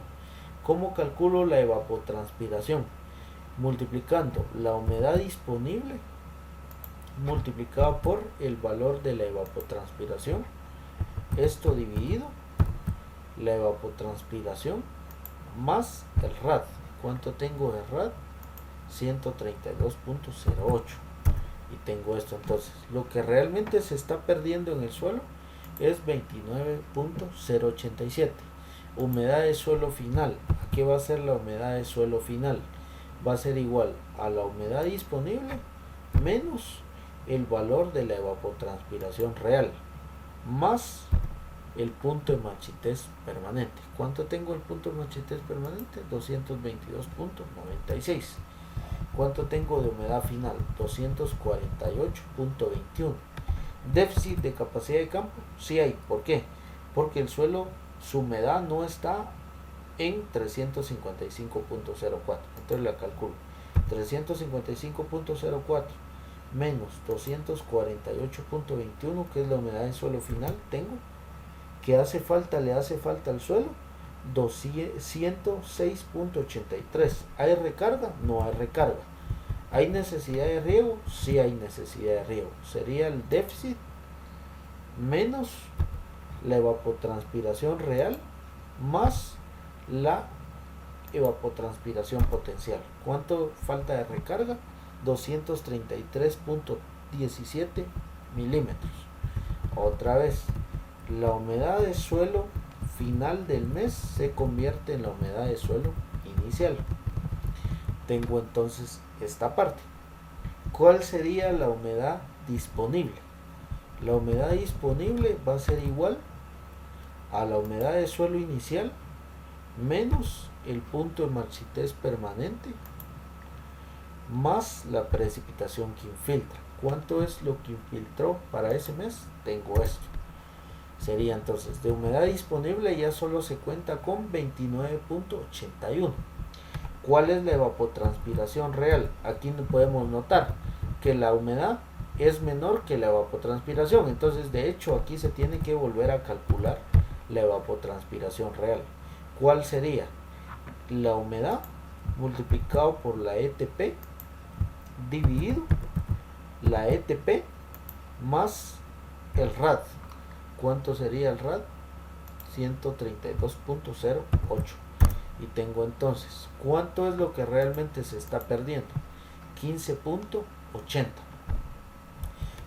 ¿Cómo calculo la evapotranspiración? Multiplicando la humedad disponible multiplicado por el valor de la evapotranspiración, esto dividido la evapotranspiración más el rad. ¿Cuánto tengo de rad? 132.08. Y tengo esto. Entonces lo que realmente se está perdiendo en el suelo es 29.087. Humedad de suelo final. ¿A qué va a ser la humedad de suelo final? Va a ser igual a la humedad disponible menos el valor de la evapotranspiración real más el punto de marchitez permanente. ¿Cuánto tengo el punto de marchitez permanente? 222.96. ¿Cuánto tengo de humedad final? 248.21. ¿Déficit de capacidad de campo? Sí hay. ¿Por qué? Porque el suelo, su humedad no está en 355.04. Entonces la calculo. 355.04 menos 248.21, que es la humedad de suelo final, tengo que hace falta, le hace falta al suelo 206.83. ¿Hay recarga? No hay recarga. ¿Hay necesidad de riego? Sí hay necesidad de riego. Sería el déficit menos la evapotranspiración real más la evapotranspiración potencial. ¿Cuánto falta de recarga? 233.17 milímetros. Otra vez, la humedad de suelo final del mes se convierte en la humedad de suelo inicial. Tengo entonces esta parte. ¿Cuál sería la humedad disponible? La humedad disponible va a ser igual a la humedad de suelo inicial menos el punto de marchitez permanente más la precipitación que infiltra. ¿Cuánto es lo que infiltró para ese mes? Tengo esto. Sería entonces de humedad disponible ya solo se cuenta con 29.81. ¿Cuál es la evapotranspiración real? Aquí podemos notar que la humedad es menor que la evapotranspiración. Entonces de hecho aquí se tiene que volver a calcular la evapotranspiración real. ¿Cuál sería? La humedad multiplicado por la ETP dividido la ETP más el rad. ¿Cuánto sería el rad? 132.08. Y tengo entonces, ¿cuánto es lo que realmente se está perdiendo? 15.80.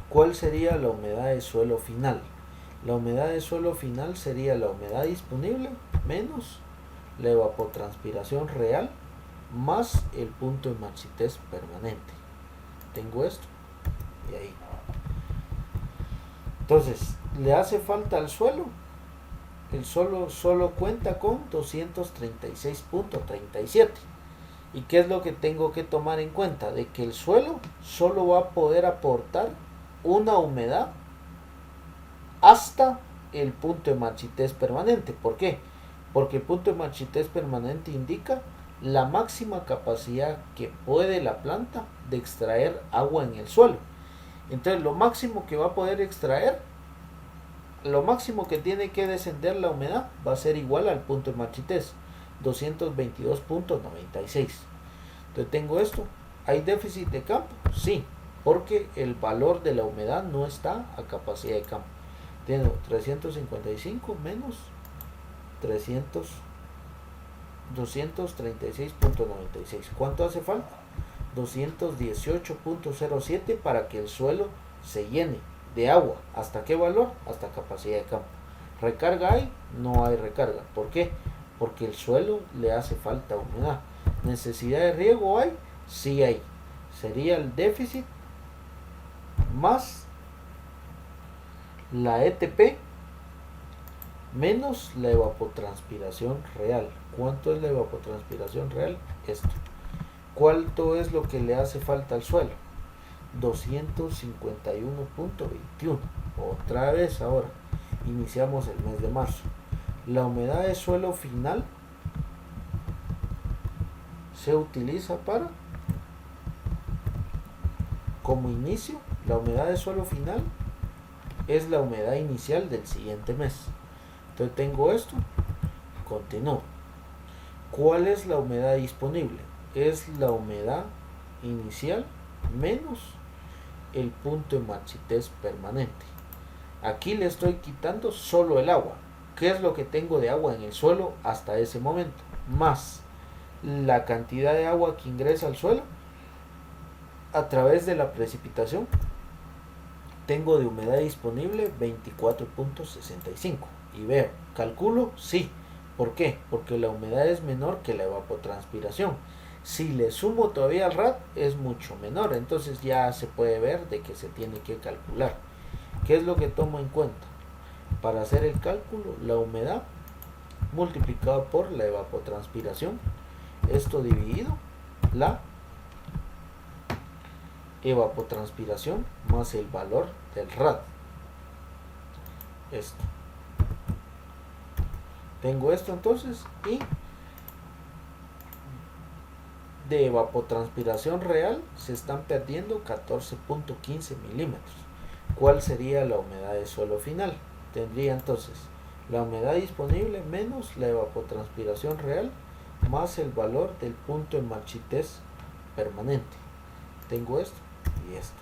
¿Cuál sería la humedad de suelo final? La humedad de suelo final sería la humedad disponible menos la evapotranspiración real más el punto de marchitez permanente. Tengo esto y ahí. Entonces, ¿le hace falta al suelo? El suelo solo cuenta con 236.37. ¿Y qué es lo que tengo que tomar en cuenta? De que el suelo solo va a poder aportar una humedad hasta el punto de marchitez permanente. ¿Por qué? Porque el punto de marchitez permanente indica la máxima capacidad que puede la planta de extraer agua en el suelo. Entonces lo máximo que va a poder extraer, lo máximo que tiene que descender la humedad va a ser igual al punto de marchitez, 222.96. Entonces tengo esto. ¿Hay déficit de campo? Sí, porque el valor de la humedad no está a capacidad de campo. Tengo 355 menos 236.96. ¿Cuánto hace falta? 218.07 para que el suelo se llene de agua. ¿Hasta qué valor? Hasta capacidad de campo. ¿Recarga hay? No hay recarga. ¿Por qué? Porque el suelo le hace falta humedad. ¿Necesidad de riego hay? Sí hay. Sería el déficit más la ETP menos la evapotranspiración real. ¿Cuánto es la evapotranspiración real? Esto. ¿Cuánto es lo que le hace falta al suelo? 251.21. Otra vez ahora. Iniciamos el mes de marzo. La humedad de suelo final se utiliza para, como inicio, la humedad de suelo final es la humedad inicial del siguiente mes. Entonces tengo esto, continúo. ¿Cuál es la humedad disponible? Es la humedad inicial menos el punto de marchitez permanente. Aquí le estoy quitando solo el agua. ¿Qué es lo que tengo de agua en el suelo hasta ese momento? Más la cantidad de agua que ingresa al suelo a través de la precipitación. Tengo de humedad disponible 24.65 y veo, calculo, sí. ¿Por qué? Porque la humedad es menor que la evapotranspiración. Si le sumo todavía al RAD es mucho menor, entonces ya se puede ver de que se tiene que calcular. ¿Qué es lo que tomo en cuenta? Para hacer el cálculo, la humedad multiplicado por la evapotranspiración, esto dividido la evapotranspiración más el valor del RAD. Esto. Tengo esto entonces y de evapotranspiración real se están perdiendo 14.15 milímetros. ¿Cuál sería la humedad de suelo final? Tendría entonces la humedad disponible menos la evapotranspiración real más el valor del punto de marchitez permanente. Tengo esto y esto.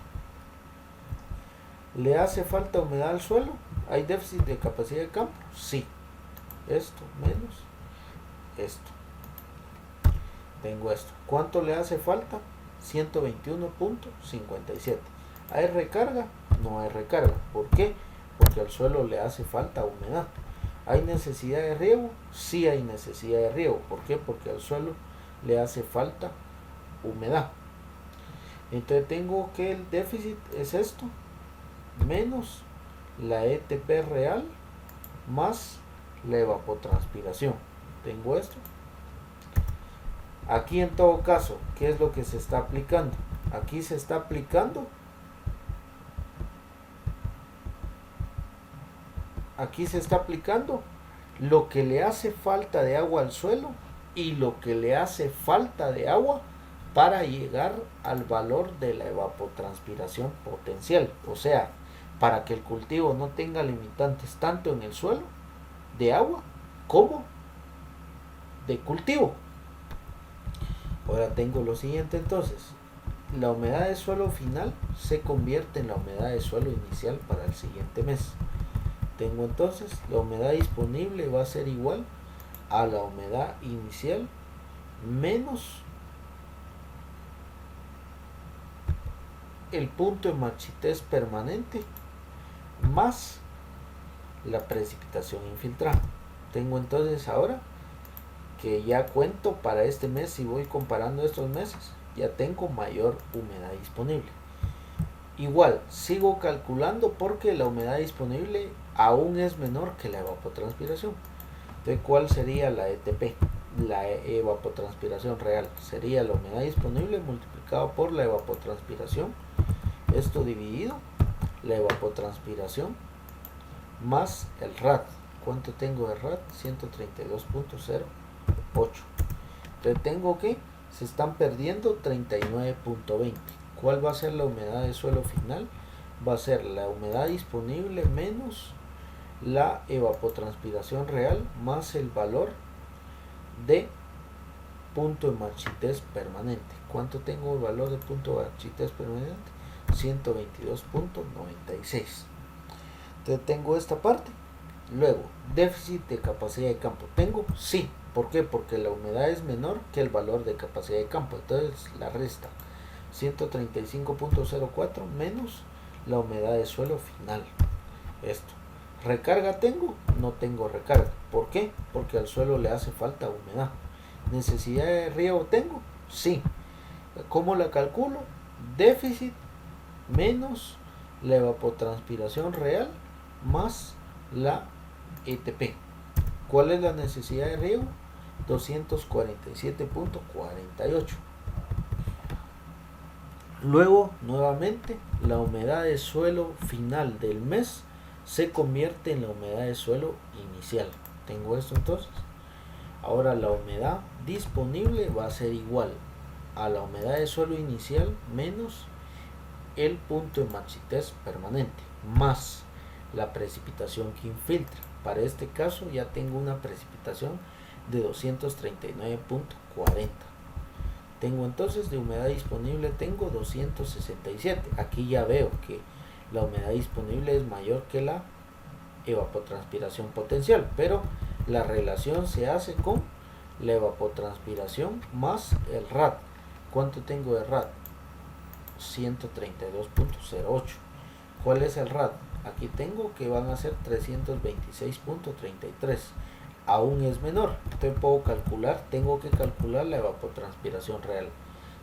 ¿Le hace falta humedad al suelo? ¿Hay déficit de capacidad de campo? Sí. Esto menos esto. Tengo esto. ¿Cuánto le hace falta? 121.57. ¿Hay recarga? No hay recarga. ¿Por qué? Porque al suelo le hace falta humedad. ¿Hay necesidad de riego? Sí hay necesidad de riego. ¿Por qué? Porque al suelo le hace falta humedad. Entonces tengo que el déficit es esto, menos la ETP real, más la evapotranspiración. Tengo esto. Aquí en todo caso, ¿qué es lo que se está aplicando? Aquí se está aplicando lo que le hace falta de agua al suelo y lo que le hace falta de agua para llegar al valor de la evapotranspiración potencial. O sea, para que el cultivo no tenga limitantes tanto en el suelo de agua como de cultivo. Ahora tengo lo siguiente entonces. La humedad de suelo final se convierte en la humedad de suelo inicial para el siguiente mes. Tengo entonces la humedad disponible va a ser igual a la humedad inicial menos el punto de marchitez permanente más la precipitación infiltrada. Tengo entonces ahora que ya cuento para este mes, si voy comparando estos meses, ya tengo mayor humedad disponible. Igual, sigo calculando porque la humedad disponible aún es menor que la evapotranspiración. Entonces, ¿cuál sería la ETP? La evapotranspiración real. Sería la humedad disponible multiplicado por la evapotranspiración. Esto dividido la evapotranspiración más el RAD. ¿Cuánto tengo de RAD? 132.08. Entonces tengo que se están perdiendo 39.20. ¿Cuál va a ser la humedad de suelo final? Va a ser la humedad disponible menos la evapotranspiración real más el valor de punto de marchitez permanente. ¿Cuánto tengo el valor de punto de marchitez permanente? 122.96. Entonces tengo esta parte. Luego, déficit de capacidad de campo. ¿Tengo? Sí. ¿Por qué? Porque la humedad es menor que el valor de capacidad de campo. Entonces la resta. 135.04 menos la humedad de suelo final. Esto. ¿Recarga tengo? No tengo recarga. ¿Por qué? Porque al suelo le hace falta humedad. ¿Necesidad de riego tengo? Sí. ¿Cómo la calculo? Déficit menos la evapotranspiración real más la ETP. ¿Cuál es la necesidad de riego? 247.48. Luego, nuevamente, la humedad de suelo final del mes se convierte en la humedad de suelo inicial. Tengo esto entonces. Ahora la humedad disponible va a ser igual a la humedad de suelo inicial menos el punto de marchitez permanente más la precipitación que infiltra. Para este caso ya tengo una precipitación de 239.40. Tengo entonces de humedad disponible, tengo 267. Aquí ya veo que la humedad disponible es mayor que la evapotranspiración potencial, pero la relación se hace con la evapotranspiración más el RAD. ¿Cuánto tengo de RAD? 132.08. ¿Cuál es el RAD? Aquí tengo que van a ser 326.33. Aún es menor. Entonces puedo calcular, tengo que calcular la evapotranspiración real.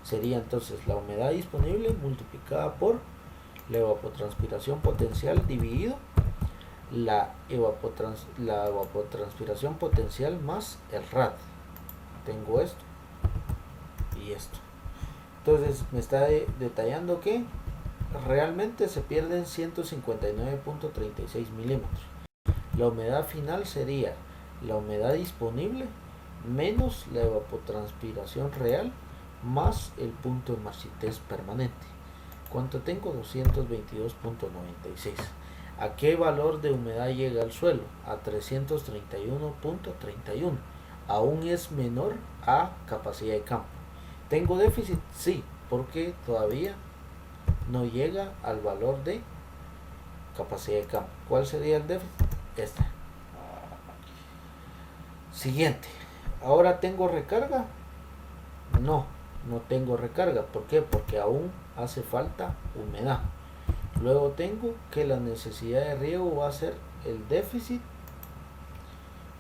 Sería entonces la humedad disponible multiplicada por la evapotranspiración potencial dividido la evapotranspiración potencial más el RAD. Tengo esto y esto. Entonces me está detallando que realmente se pierden 159.36 milímetros. La humedad final sería la humedad disponible menos la evapotranspiración real más el punto de marchitez permanente. ¿Cuánto tengo? 222.96. ¿A qué valor de humedad llega el suelo? A 331.31. Aún es menor a capacidad de campo. ¿Tengo déficit? Sí, porque todavía no llega al valor de capacidad de campo. ¿Cuál sería el déficit? Este. Siguiente. ¿Ahora tengo recarga? No, no tengo recarga. ¿Por qué? Porque aún hace falta humedad. Luego tengo que la necesidad de riego va a ser el déficit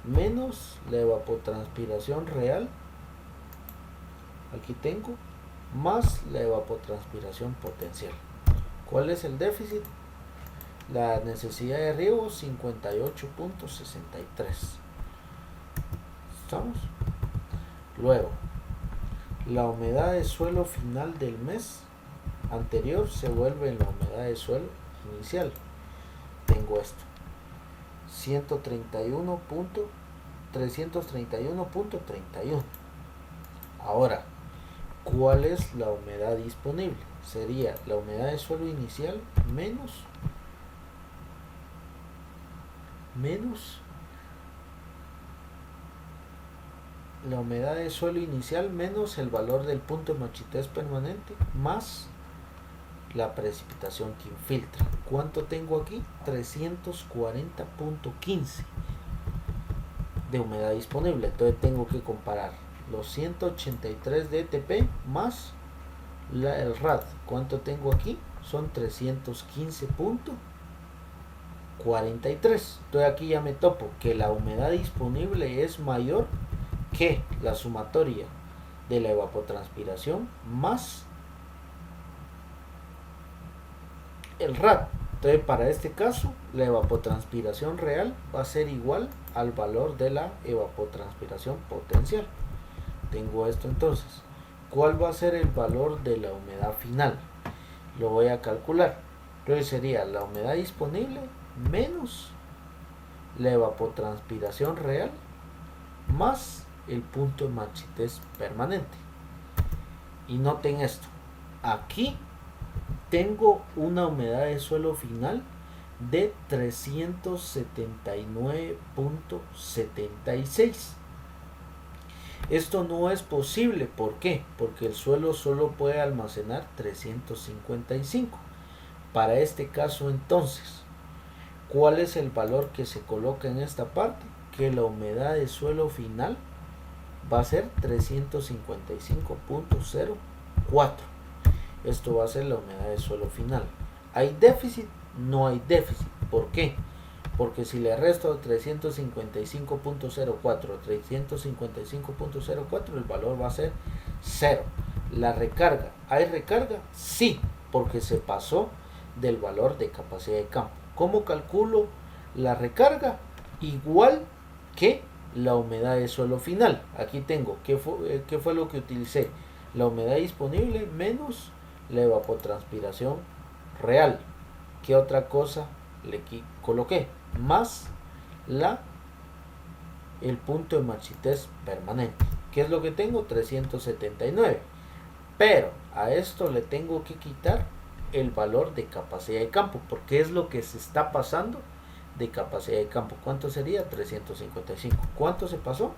menos la evapotranspiración real. Aquí tengo más la evapotranspiración potencial. ¿Cuál es el déficit? La necesidad de riego 58.63. ¿Estamos? Luego, la humedad de suelo final del mes anterior se vuelve en la humedad de suelo inicial. Tengo esto. 331.31. Ahora, ¿cuál es la humedad disponible? Sería la humedad de suelo inicial menos la humedad de suelo inicial menos el valor del punto de marchitez permanente más la precipitación que infiltra. ¿Cuánto tengo aquí? 340.15 de humedad disponible. Entonces tengo que comparar los 183 de ETP más el RAD. ¿Cuánto tengo aquí? Son 315.43. Entonces aquí ya me topo que la humedad disponible es mayor que la sumatoria de la evapotranspiración más el RAD. Entonces para este caso la evapotranspiración real va a ser igual al valor de la evapotranspiración potencial. Tengo esto entonces. ¿Cuál va a ser el valor de la humedad final? Lo voy a calcular. Entonces sería la humedad disponible menos la evapotranspiración real más el punto de marchitez permanente. Y noten esto. Aquí tengo una humedad de suelo final de 379.76. Esto no es posible. ¿Por qué? Porque el suelo solo puede almacenar 355. Para este caso entonces, ¿cuál es el valor que se coloca en esta parte? Que la humedad de suelo final va a ser 355.04. Esto va a ser la humedad de suelo final. ¿Hay déficit? No hay déficit. ¿Por qué? Porque si le resto 355.04 a 355.04, el valor va a ser 0. La recarga. ¿Hay recarga? Sí, porque se pasó del valor de capacidad de campo. ¿Cómo calculo la recarga? Igual que la humedad de suelo final. Aquí tengo, ¿qué fue lo que utilicé? La humedad disponible menos la evapotranspiración real. ¿Qué otra cosa le coloqué? Más el punto de marchitez permanente. ¿Qué es lo que tengo? 379. Pero a esto le tengo que quitar el valor de capacidad de campo, porque es lo que se está pasando de capacidad de campo. ¿Cuánto sería? 355. ¿Cuánto se pasó?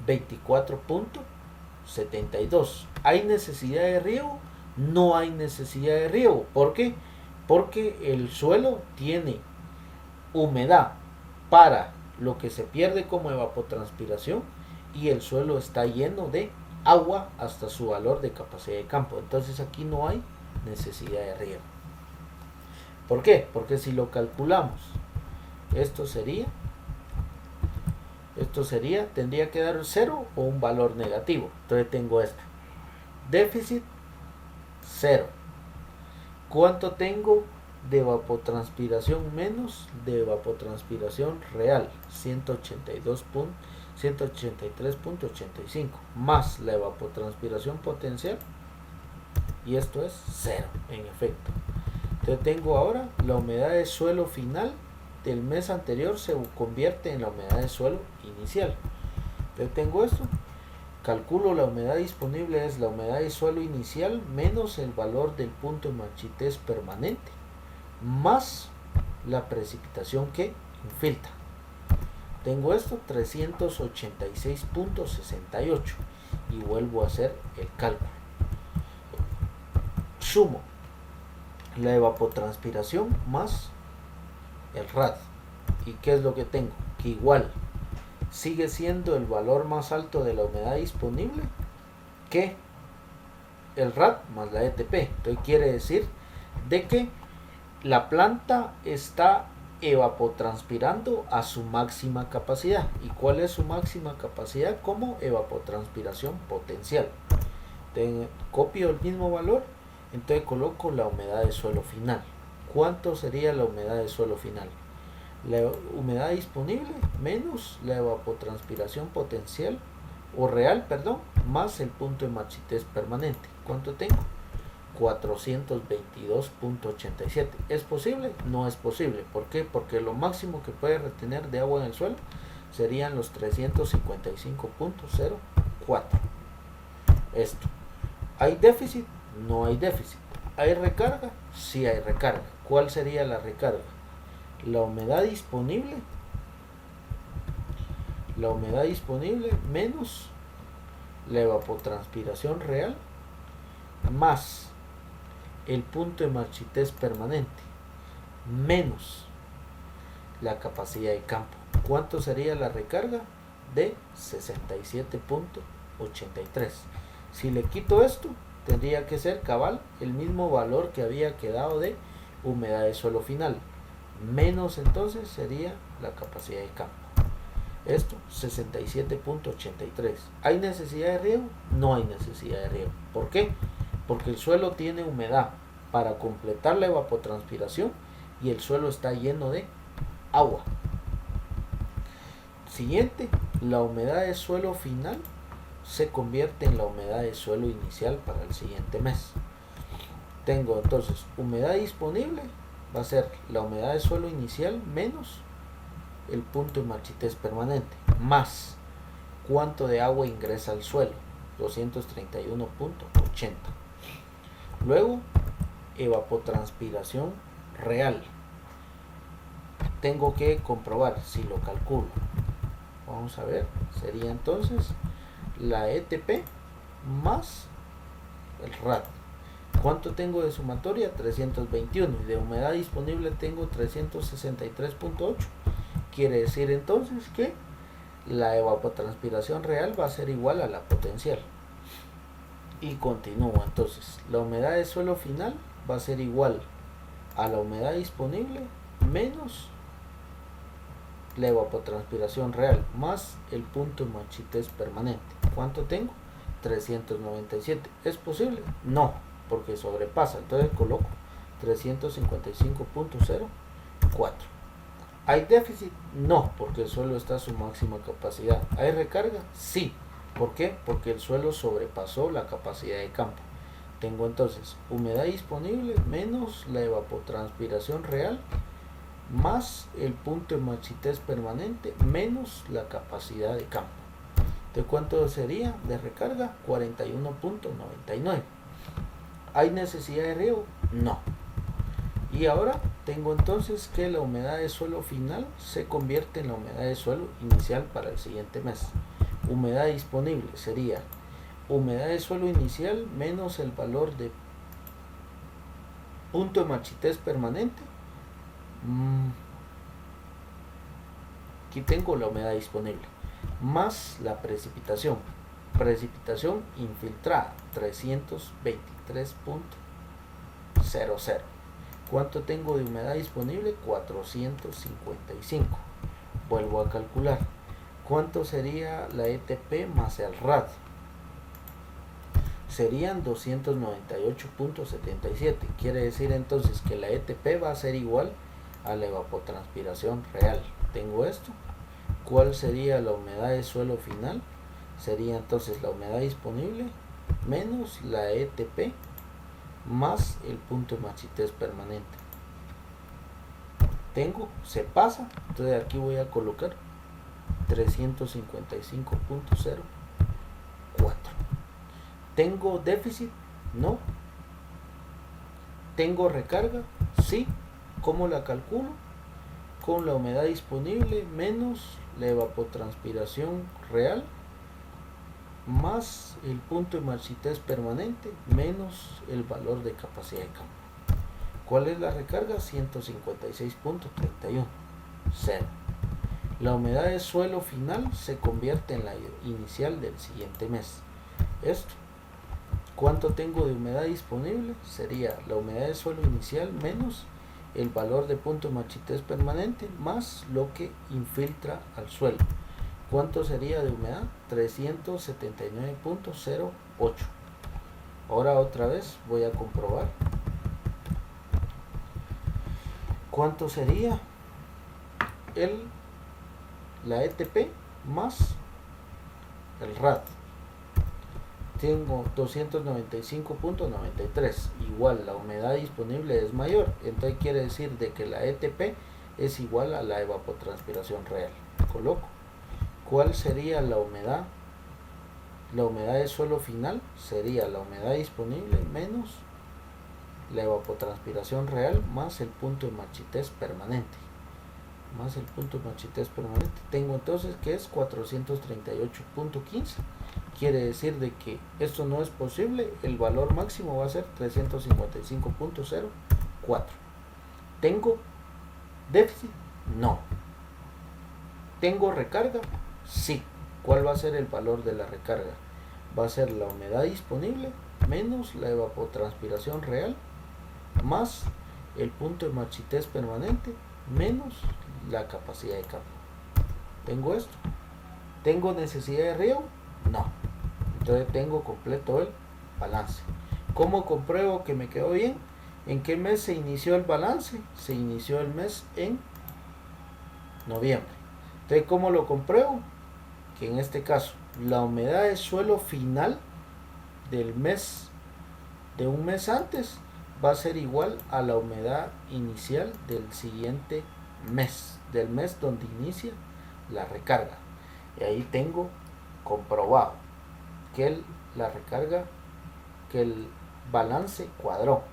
24.72. ¿Hay necesidad de riego? No hay necesidad de riego. ¿Por qué? Porque el suelo tiene humedad para lo que se pierde como evapotranspiración y el suelo está lleno de agua hasta su valor de capacidad de campo. Entonces aquí no hay necesidad de riego. ¿Por qué? Porque si lo calculamos, tendría que dar 0 o un valor negativo. Entonces tengo esto. Déficit 0. ¿Cuánto tengo de evapotranspiración menos de evapotranspiración real? 183.85 más la evapotranspiración potencial, y esto es 0 en efecto. Entonces tengo ahora la humedad de suelo final del mes anterior se convierte en la humedad de suelo inicial. Entonces tengo esto, calculo la humedad disponible es la humedad de suelo inicial menos el valor del punto de marchitez permanente más la precipitación que infiltra. Tengo esto 386.68 y vuelvo a hacer el cálculo. Sumo la evapotranspiración más el RAD. ¿Y qué es lo que tengo? Que igual sigue siendo el valor más alto de la humedad disponible que el RAD más la ETP. Entonces quiere decir de que la planta está evapotranspirando a su máxima capacidad. ¿Y cuál es su máxima capacidad? Como evapotranspiración potencial. Entonces, copio el mismo valor, entonces coloco la humedad de suelo final. ¿Cuánto sería la humedad de suelo final? La humedad disponible menos la evapotranspiración potencial o real, más el punto de marchitez permanente. ¿Cuánto tengo? 422.87. ¿Es posible? No es posible. ¿Por qué? Porque lo máximo que puede retener de agua en el suelo serían los 355.04. Esto. ¿Hay déficit? No hay déficit. ¿Hay recarga? Sí hay recarga. ¿Cuál sería la recarga? La humedad disponible menos la evapotranspiración real más el punto de marchitez permanente menos la capacidad de campo. ¿Cuánto sería la recarga? De 67.83. Si le quito esto, tendría que ser cabal el mismo valor que había quedado de humedad de suelo final, menos entonces sería la capacidad de campo. Esto 67.83. ¿Hay necesidad de riego? No hay necesidad de riego. ¿Por qué? Porque el suelo tiene humedad para completar la evapotranspiración y el suelo está lleno de agua. Siguiente, la humedad de suelo final se convierte en la humedad de suelo inicial para el siguiente mes. Tengo entonces humedad disponible, va a ser la humedad de suelo inicial menos el punto de marchitez permanente, más cuánto de agua ingresa al suelo, 231.80. Luego, evapotranspiración real. Tengo que comprobar si lo calculo. Vamos a ver, sería entonces la ETP más el RAD. ¿Cuánto tengo de sumatoria? 321. Y de humedad disponible tengo 363.8. Quiere decir entonces que la evapotranspiración real va a ser igual a la potencial. Y continúo. Entonces, la humedad de suelo final va a ser igual a la humedad disponible menos la evapotranspiración real más el punto de marchitez permanente. ¿Cuánto tengo? 397. ¿Es posible? No, porque sobrepasa. Entonces coloco 355.04. ¿Hay déficit? No, porque el suelo está a su máxima capacidad. ¿Hay recarga? Sí. ¿Por qué? Porque el suelo sobrepasó la capacidad de campo. Tengo entonces humedad disponible menos la evapotranspiración real más el punto de marchitez permanente menos la capacidad de campo. ¿De cuánto sería de recarga? 41.99. ¿Hay necesidad de riego? No. Y ahora tengo entonces que la humedad de suelo final se convierte en la humedad de suelo inicial para el siguiente mes. Humedad disponible sería humedad de suelo inicial menos el valor de punto de marchitez permanente. Aquí tengo la humedad disponible más la precipitación infiltrada 323.00. ¿Cuánto tengo de humedad disponible? 455. Vuelvo a calcular. ¿Cuánto sería la ETP más el RAD? Serían 298.77. Quiere decir entonces que la ETP va a ser igual a la evapotranspiración real. Tengo esto. ¿Cuál sería la humedad de suelo final? Sería entonces la humedad disponible menos la ETP más el punto de marchitez permanente. Se pasa, entonces aquí voy a colocar 355.04. ¿Tengo déficit? No. ¿Tengo recarga? Sí. ¿Cómo la calculo? Con la humedad disponible menos la evapotranspiración real más el punto de marchitez permanente menos el valor de capacidad de campo. ¿Cuál es la recarga? 156.31. 0. La humedad de suelo final se convierte en la inicial del siguiente mes. Esto. ¿Cuánto tengo de humedad disponible? Sería la humedad de suelo inicial menos el valor de punto de marchitez permanente más lo que infiltra al suelo. ¿Cuánto sería de humedad? 379.08. Ahora otra vez voy a comprobar. ¿Cuánto sería la ETP más el RAD? Tengo 295.93. Igual la humedad disponible es mayor. Entonces quiere decir de que la ETP es igual a la evapotranspiración real. Coloco. ¿Cuál sería la humedad? La humedad de suelo final sería la humedad disponible menos la evapotranspiración real más el punto de marchitez permanente. Más el punto de marchitez permanente. Tengo entonces que es 438.15. Quiere decir de que esto no es posible. El valor máximo va a ser 355.04. ¿Tengo déficit? No. ¿Tengo recarga? Sí. ¿Cuál va a ser el valor de la recarga? Va a ser la humedad disponible menos la evapotranspiración real más el punto de marchitez permanente menos la capacidad de campo. ¿Tengo esto? ¿Tengo necesidad de riego? No. Entonces tengo completo el balance. ¿Cómo compruebo que me quedó bien? ¿En qué mes se inició el balance? Se inició el mes en noviembre. Entonces, ¿cómo lo compruebo? Que en este caso, la humedad de suelo final del mes, de un mes antes, va a ser igual a la humedad inicial del siguiente mes, del mes donde inicia la recarga. Y ahí tengo comprobado que la recarga, que el balance cuadró.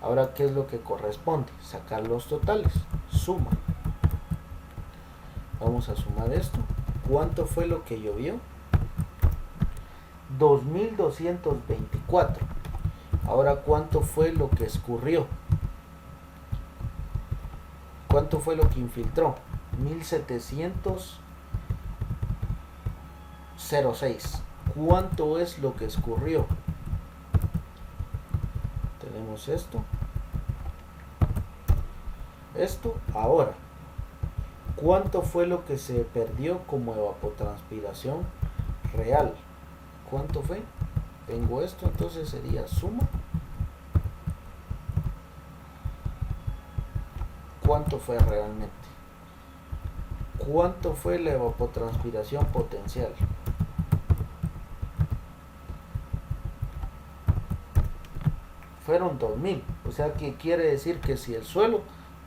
Ahora, ¿qué es lo que corresponde? Sacar los totales. Suma. Vamos a sumar esto. ¿Cuánto fue lo que llovió? 2224. Ahora, ¿cuánto fue lo que escurrió? ¿Cuánto fue lo que infiltró? 1706. ¿Cuánto es lo que escurrió? Tenemos esto. Ahora, ¿cuánto fue lo que se perdió como evapotranspiración real? ¿Cuánto fue? Tengo esto, entonces sería suma. ¿Cuánto fue realmente? ¿Cuánto fue la evapotranspiración potencial? Fueron 2000. O sea que quiere decir que si el suelo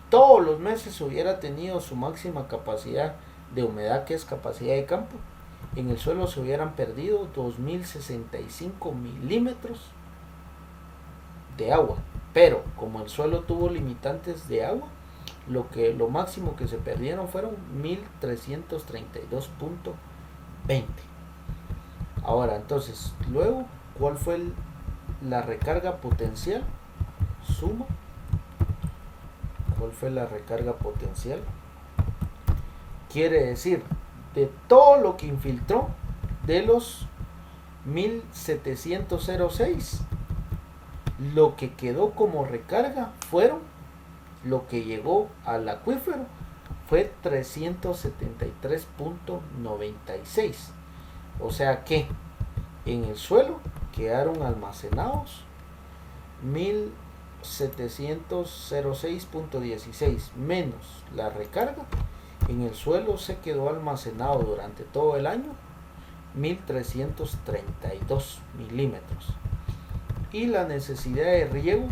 todos los meses hubiera tenido su máxima capacidad de humedad, que es capacidad de campo, en el suelo se hubieran perdido 2065 milímetros de agua. Pero como el suelo tuvo limitantes de agua, lo máximo que se perdieron fueron 1332.20. Ahora, entonces, luego, ¿cuál fue la recarga potencial? Suma. ¿Cuál fue la recarga potencial? Quiere decir, de todo lo que infiltró, de los 1706, lo que quedó como recarga fueron, lo que llegó al acuífero fue 373.96. O sea que en el suelo quedaron almacenados 1706.16 menos la recarga. En el suelo se quedó almacenado durante todo el año 1332 milímetros. Y la necesidad de riego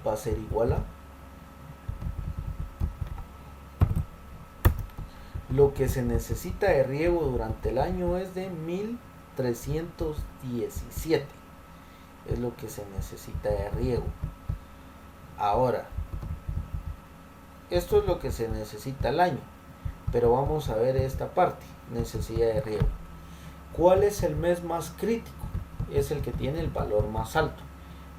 va a ser igual a lo que se necesita de riego durante el año es de 1317. Es lo que se necesita de riego. Ahora, esto es lo que se necesita al año, pero vamos a ver esta parte, necesidad de riego. ¿Cuál es el mes más crítico? Es el que tiene el valor más alto.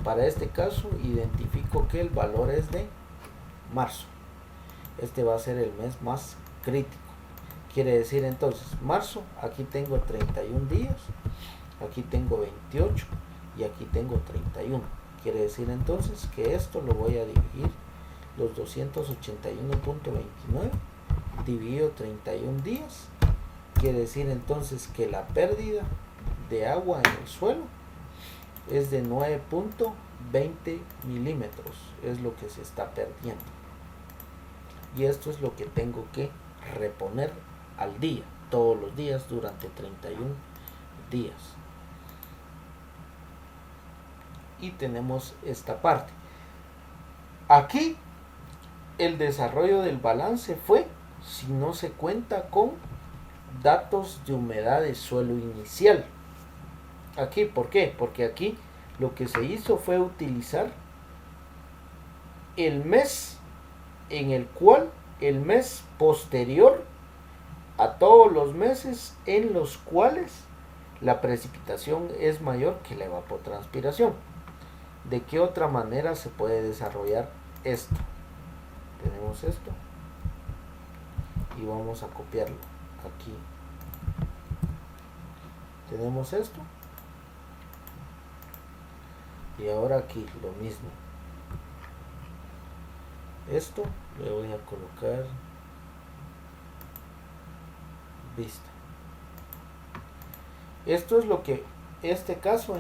Para este caso identifico que el valor es de marzo. Este va a ser el mes más crítico. Quiere decir entonces, marzo, aquí tengo 31 días, aquí tengo 28 y aquí tengo 31. Quiere decir entonces que esto lo voy a dividir, los 281.29 dividido 31 días. Quiere decir entonces que la pérdida de agua en el suelo es de 9.20 milímetros, es lo que se está perdiendo. Y esto es lo que tengo que reponer al día, todos los días durante 31 días. Y tenemos esta parte. Aquí el desarrollo del balance fue si no se cuenta con datos de humedad de suelo inicial. Aquí, ¿por qué? Porque aquí lo que se hizo fue utilizar el mes en el cual el mes posterior a todos los meses en los cuales la precipitación es mayor que la evapotranspiración. ¿De qué otra manera se puede desarrollar esto? Tenemos esto y vamos a copiarlo aquí. Tenemos esto y ahora aquí lo mismo. Esto le voy a colocar vista. Esto es lo que en este caso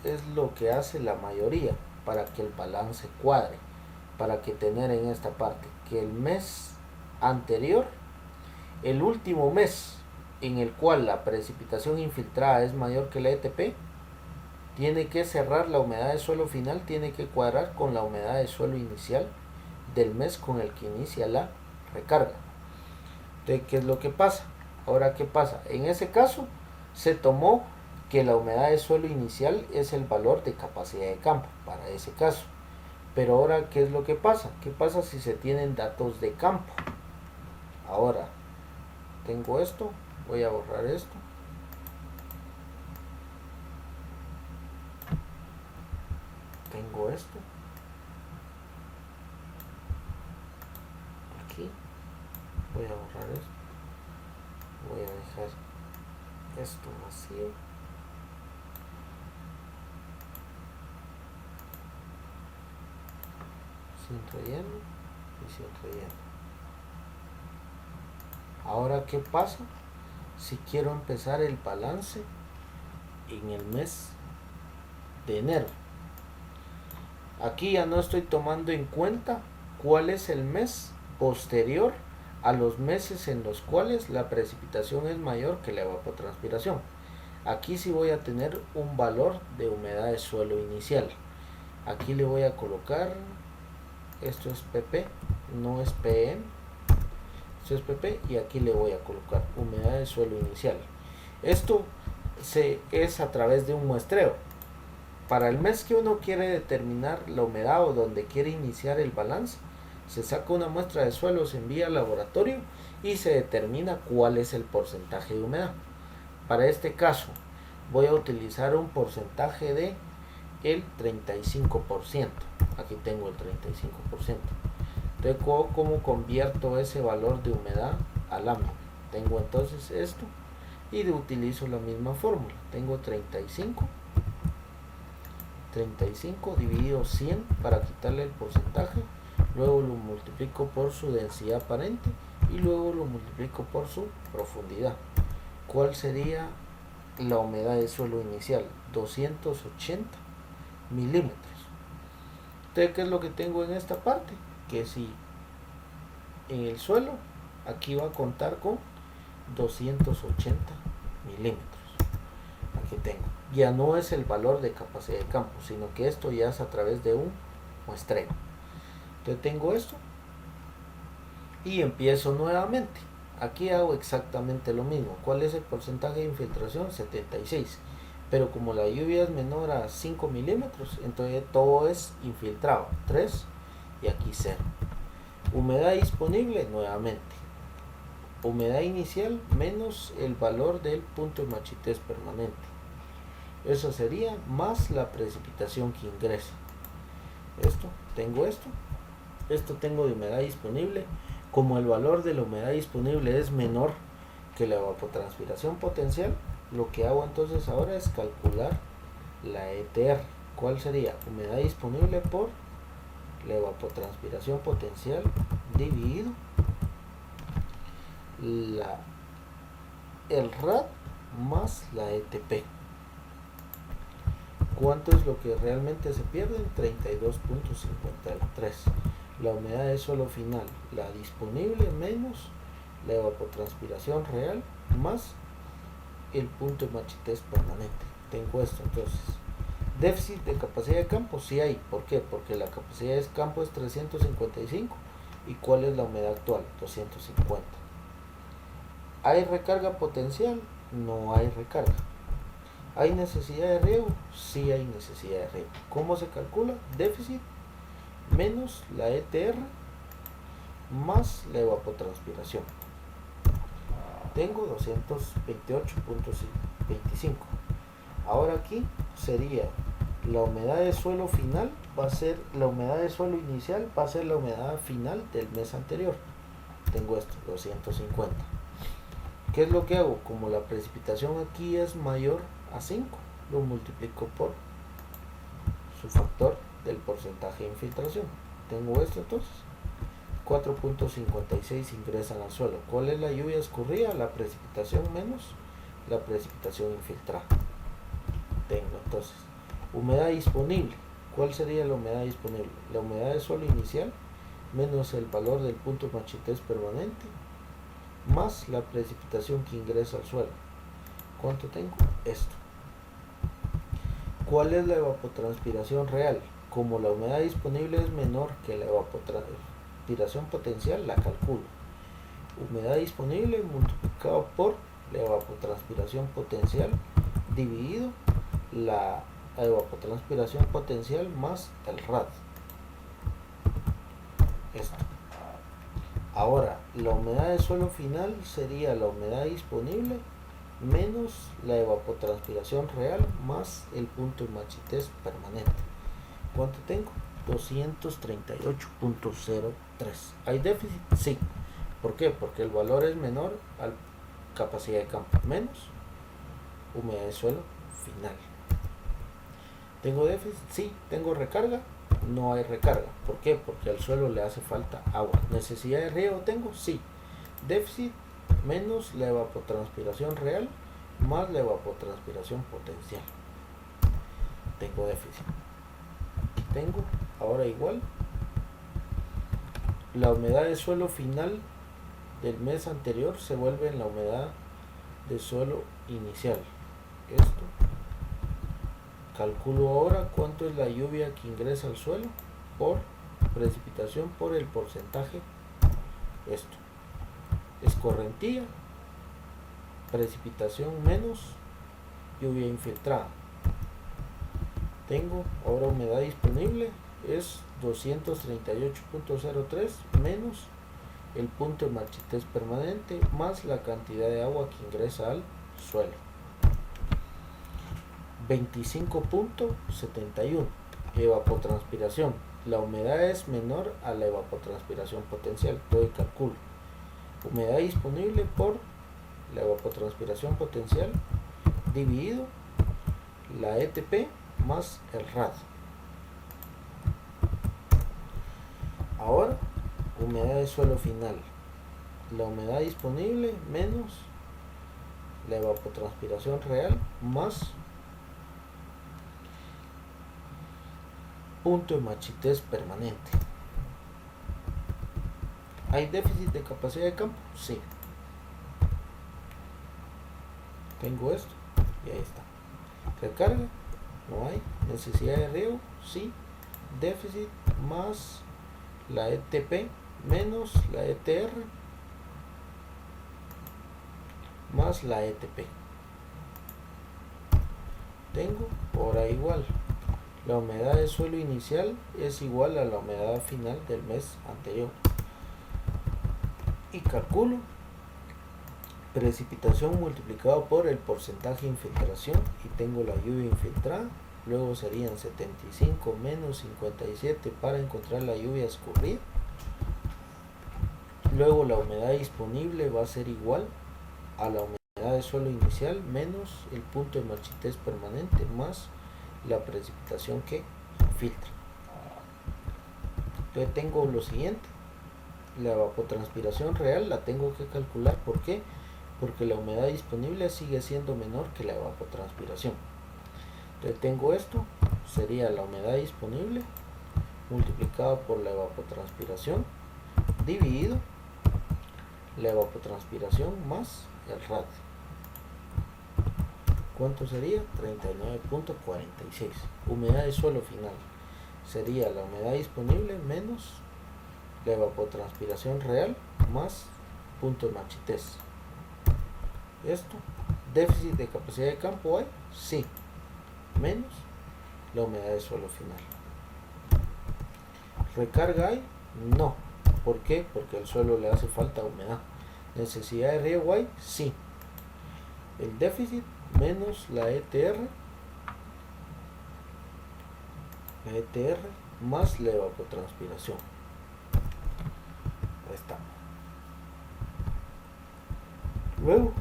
es lo que hace la mayoría para que el balance cuadre, para que tener en esta parte que el mes anterior, el último mes en el cual la precipitación infiltrada es mayor que la ETP, tiene que cerrar la humedad de suelo final, tiene que cuadrar con la humedad de suelo inicial del mes con el que inicia la recarga. Entonces, ¿qué es lo que pasa? Ahora, ¿qué pasa? En ese caso se tomó que la humedad de suelo inicial es el valor de capacidad de campo para ese caso. Pero ahora, ¿qué es lo que pasa? ¿Qué pasa si se tienen datos de campo? Ahora, tengo esto, voy a borrar esto. Tengo esto. Aquí. Voy a borrar esto. Voy a dejar esto vacío. Sin relleno y sin relleno. Ahora, ¿qué pasa si quiero empezar el balance en el mes de enero? Aquí ya no estoy tomando en cuenta cuál es el mes posterior a los meses en los cuales la precipitación es mayor que la evapotranspiración. Aquí sí voy a tener un valor de humedad de suelo inicial. Aquí le voy a colocar, esto es PP, no es PM, esto es PP, y aquí le voy a colocar humedad de suelo inicial. Esto es a través de un muestreo. Para el mes que uno quiere determinar la humedad o donde quiere iniciar el balance, Se saca una muestra de suelo, se envía al laboratorio y se determina cuál es el porcentaje de humedad. Para este caso voy a utilizar un porcentaje de el 35%. Aquí tengo el 35%. Entonces, ¿cómo convierto ese valor de humedad a lámina? Tengo entonces esto y utilizo la misma fórmula. Tengo 35 dividido 100 para quitarle el porcentaje, luego lo multiplico por su densidad aparente y luego lo multiplico por su profundidad. ¿Cuál sería la humedad de suelo inicial? 280 milímetros. Entonces, ¿qué es lo que tengo en esta parte? Que si en el suelo, aquí va a contar con 280 milímetros. Aquí tengo. Ya no es el valor de capacidad de campo, sino que esto ya es a través de un muestreo. Entonces tengo esto y empiezo nuevamente. Aquí hago exactamente lo mismo. ¿Cuál es el porcentaje de infiltración? 76. Pero como la lluvia es menor a 5 milímetros, entonces todo es infiltrado. 3 y aquí 0. Humedad disponible nuevamente. Humedad inicial menos el valor del punto de machetez permanente. Eso sería más la precipitación que ingresa. Esto tengo de humedad disponible. Como el valor de la humedad disponible es menor que la evapotranspiración potencial, lo que hago entonces ahora es calcular la ETR. ¿Cuál sería? Humedad disponible por la evapotranspiración potencial dividido el RAD más la ETP. ¿Cuánto es lo que realmente se pierde? 32.53. La humedad de suelo final, la disponible menos la evapotranspiración real más el punto de machetez permanente. Tengo esto entonces. Déficit de capacidad de campo, sí hay. ¿Por qué? Porque la capacidad de campo es 355. ¿Y cuál es la humedad actual? 250. ¿Hay recarga potencial? No hay recarga. ¿Hay necesidad de riego? Sí hay necesidad de riego. ¿Cómo se calcula? Déficit menos la ETR más la evapotranspiración. Tengo 228.25. Ahora aquí sería la humedad de suelo final, va a ser la humedad de suelo inicial, va a ser la humedad final del mes anterior. Tengo esto, 250. ¿Qué es lo que hago? Como la precipitación aquí es mayor a 5, lo multiplico por su factor del porcentaje de infiltración. Tengo esto entonces. 4.56 ingresan al suelo. ¿Cuál es la lluvia escurrida? La precipitación menos la precipitación infiltrada. Tengo entonces humedad disponible. ¿Cuál sería la humedad disponible? La humedad de suelo inicial menos el valor del punto de machetez permanente más la precipitación que ingresa al suelo. ¿Cuánto tengo? Esto. ¿Cuál es la evapotranspiración real? Como la humedad disponible es menor que la evapotranspiración potencial, la calculo. Humedad disponible multiplicado por la evapotranspiración potencial dividido la evapotranspiración potencial más el RAD. Esto. Ahora, la humedad de suelo final sería la humedad disponible menos la evapotranspiración real más el punto de machetez permanente. ¿Cuánto tengo? 238.03. ¿Hay déficit? Sí. ¿Por qué? Porque el valor es menor a la capacidad de campo menos humedad de suelo final. ¿Tengo déficit? Sí. ¿Tengo recarga? No hay recarga. ¿Por qué? Porque al suelo le hace falta agua. ¿Necesidad de riego tengo? Sí. Déficit menos la evapotranspiración real más la evapotranspiración potencial. Tengo déficit. Tengo ahora igual la humedad de suelo final del mes anterior se vuelve en la humedad de suelo inicial. Esto. Calculo ahora cuánto es la lluvia que ingresa al suelo por precipitación por el porcentaje. Esto. Escorrentía, precipitación menos lluvia infiltrada. Tengo ahora humedad disponible es 238.03 menos el punto de marchitez permanente más la cantidad de agua que ingresa al suelo. 25.71 evapotranspiración. La humedad es menor a la evapotranspiración potencial. Entonces calculo humedad disponible por la evapotranspiración potencial dividido la ETP más el rad. Ahora, humedad de suelo final. La humedad disponible menos la evapotranspiración real más punto de marchitez permanente. ¿Hay déficit de capacidad de campo? Sí. Tengo esto y ahí está. Recarga, no hay. Necesidad de riego, sí. Déficit más la ETP menos la ETR más la ETP. Tengo ahora igual. La humedad de suelo inicial es igual a la humedad final del mes anterior. Y calculo precipitación multiplicado por el porcentaje de infiltración y tengo la lluvia infiltrada. Luego serían 75 menos 57 para encontrar la lluvia escurrida. Luego la humedad disponible va a ser igual a la humedad de suelo inicial menos el punto de marchitez permanente más la precipitación que filtra. Entonces tengo lo siguiente. La evapotranspiración real la tengo que calcular. ¿Por qué? Porque la humedad disponible sigue siendo menor que la evapotranspiración. Entonces tengo esto, sería la humedad disponible multiplicado por la evapotranspiración dividido la evapotranspiración más el rad. ¿Cuánto sería? 39.46. Humedad de suelo final sería la humedad disponible menos la evapotranspiración real más punto de marchitez. Esto, déficit de capacidad de campo hay, sí, menos la humedad de suelo final. ¿Recarga hay? No. ¿Por qué? Porque al suelo le hace falta humedad. ¿Necesidad de riego hay? Sí. El déficit menos la ETR más la evapotranspiración. Ahí está. Luego,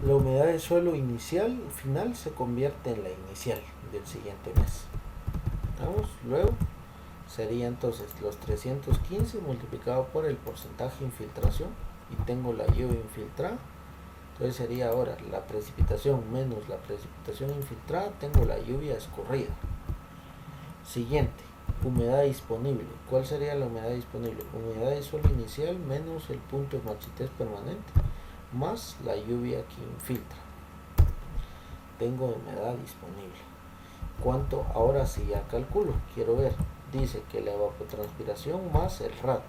la humedad de suelo inicial final se convierte en la inicial del siguiente mes. Vamos, luego sería entonces los 315 multiplicado por el porcentaje de infiltración y tengo la lluvia infiltrada. Entonces sería ahora la precipitación menos la precipitación infiltrada, tengo la lluvia escurrida. Siguiente, humedad disponible. ¿Cuál sería la humedad disponible? Humedad de suelo inicial menos el punto de marchitez permanente más la lluvia que infiltra. Tengo humedad disponible. ¿Cuánto? Ahora sí ya calculo. Quiero ver. Dice que la evapotranspiración más el rad.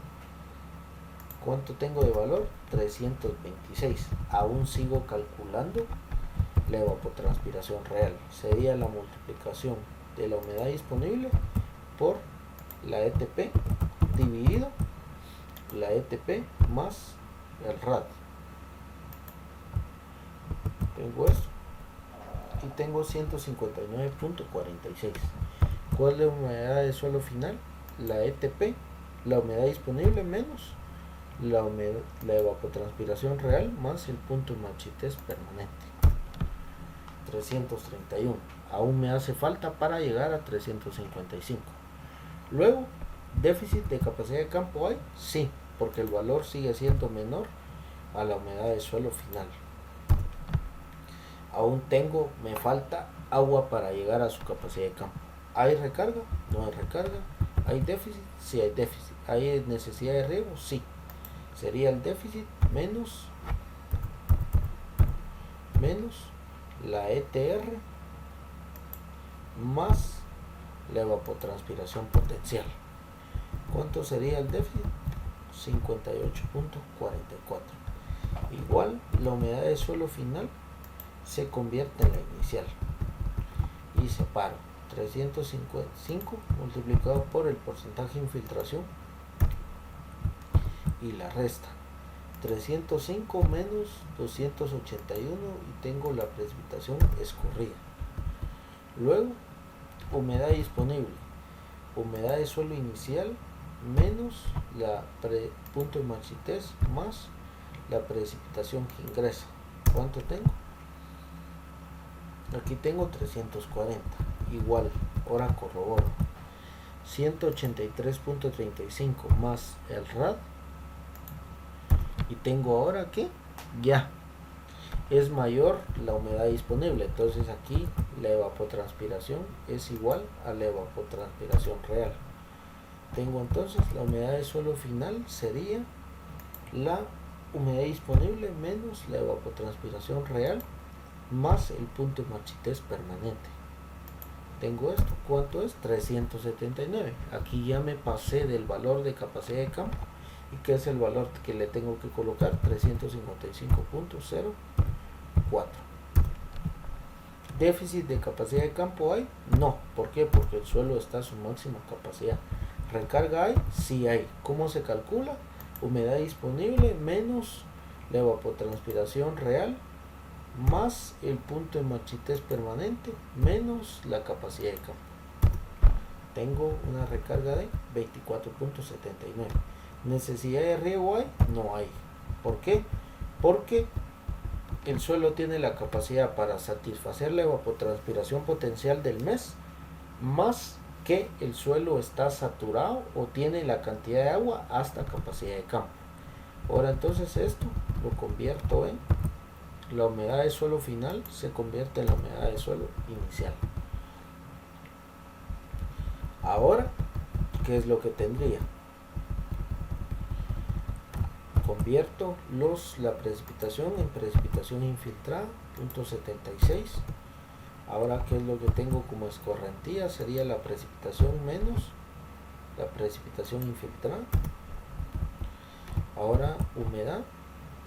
¿Cuánto tengo de valor? 326. Aún sigo calculando la evapotranspiración real. Sería la multiplicación de la humedad disponible por la ETP dividido la ETP más el rad. Tengo esto y tengo 159.46. ¿Cuál es la humedad de suelo final? La ETP, la humedad disponible menos la evapotranspiración real más el punto de marchitez permanente. 331. Aún me hace falta para llegar a 355. Luego, déficit de capacidad de campo hay, sí, porque el valor sigue siendo menor a la humedad de suelo final. Aún me falta agua para llegar a su capacidad de campo. ¿Hay recarga? No hay recarga. ¿Hay déficit? Sí hay déficit. ¿Hay necesidad de riego? Sí. Sería el déficit menos la ETR más la evapotranspiración potencial. ¿Cuánto sería el déficit? 58.44. Igual la humedad de suelo final se convierte en la inicial y separo 355 multiplicado por el porcentaje de infiltración y la resta. 305 menos 281 y tengo la precipitación escurrida. Luego, humedad disponible. Humedad de suelo inicial menos la punto de marchitez más la precipitación que ingresa. ¿Cuánto tengo? Aquí tengo 340. Igual, ahora corroboro. 183.35 más el rad. Y tengo ahora que ya es mayor la humedad disponible. Entonces aquí la evapotranspiración es igual a la evapotranspiración real. Tengo entonces la humedad de suelo final sería la humedad disponible menos la evapotranspiración real más el punto de marchitez permanente. Tengo esto, ¿cuánto es? 379. Aquí ya me pasé del valor de capacidad de campo. ¿Y qué es el valor que le tengo que colocar? 355.04. ¿Déficit de capacidad de campo hay? No. ¿Por qué? Porque el suelo está a su máxima capacidad. ¿Recarga hay? Sí hay. ¿Cómo se calcula? Humedad disponible menos la evapotranspiración real más el punto de marchitez permanente menos la capacidad de campo. Tengo una recarga de 24.79. ¿Necesidad de riego hay? No hay. ¿Por qué? Porque el suelo tiene la capacidad para satisfacer la evapotranspiración potencial del mes, más que el suelo está saturado o tiene la cantidad de agua hasta capacidad de campo. Ahora entonces esto lo convierto en la humedad de suelo final, se convierte en la humedad de suelo inicial. Ahora, ¿qué es lo que tendría? Convierto la precipitación en precipitación infiltrada, punto 76. Ahora, ¿qué es lo que tengo como escorrentía? Sería la precipitación menos la precipitación infiltrada. Ahora, humedad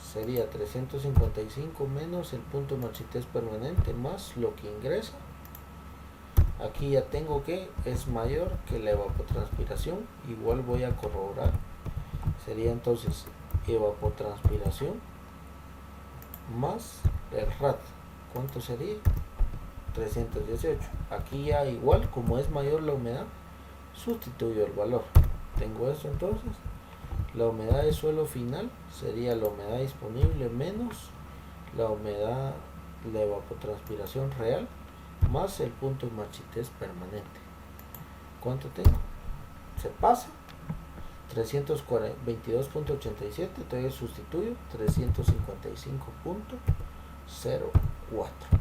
sería 355 menos el punto de marchitez permanente más lo que ingresa. Aquí ya tengo que es mayor que la evapotranspiración. Igual voy a corroborar. Sería entonces evapotranspiración más el RAT. ¿Cuánto sería? 318. Aquí ya igual, como es mayor la humedad, sustituyo el valor. Tengo eso entonces. La humedad de suelo final sería la humedad disponible menos la humedad, la evapotranspiración real más el punto de marchitez permanente. ¿Cuánto tengo? Se pasa 322.87, entonces sustituyo 355.04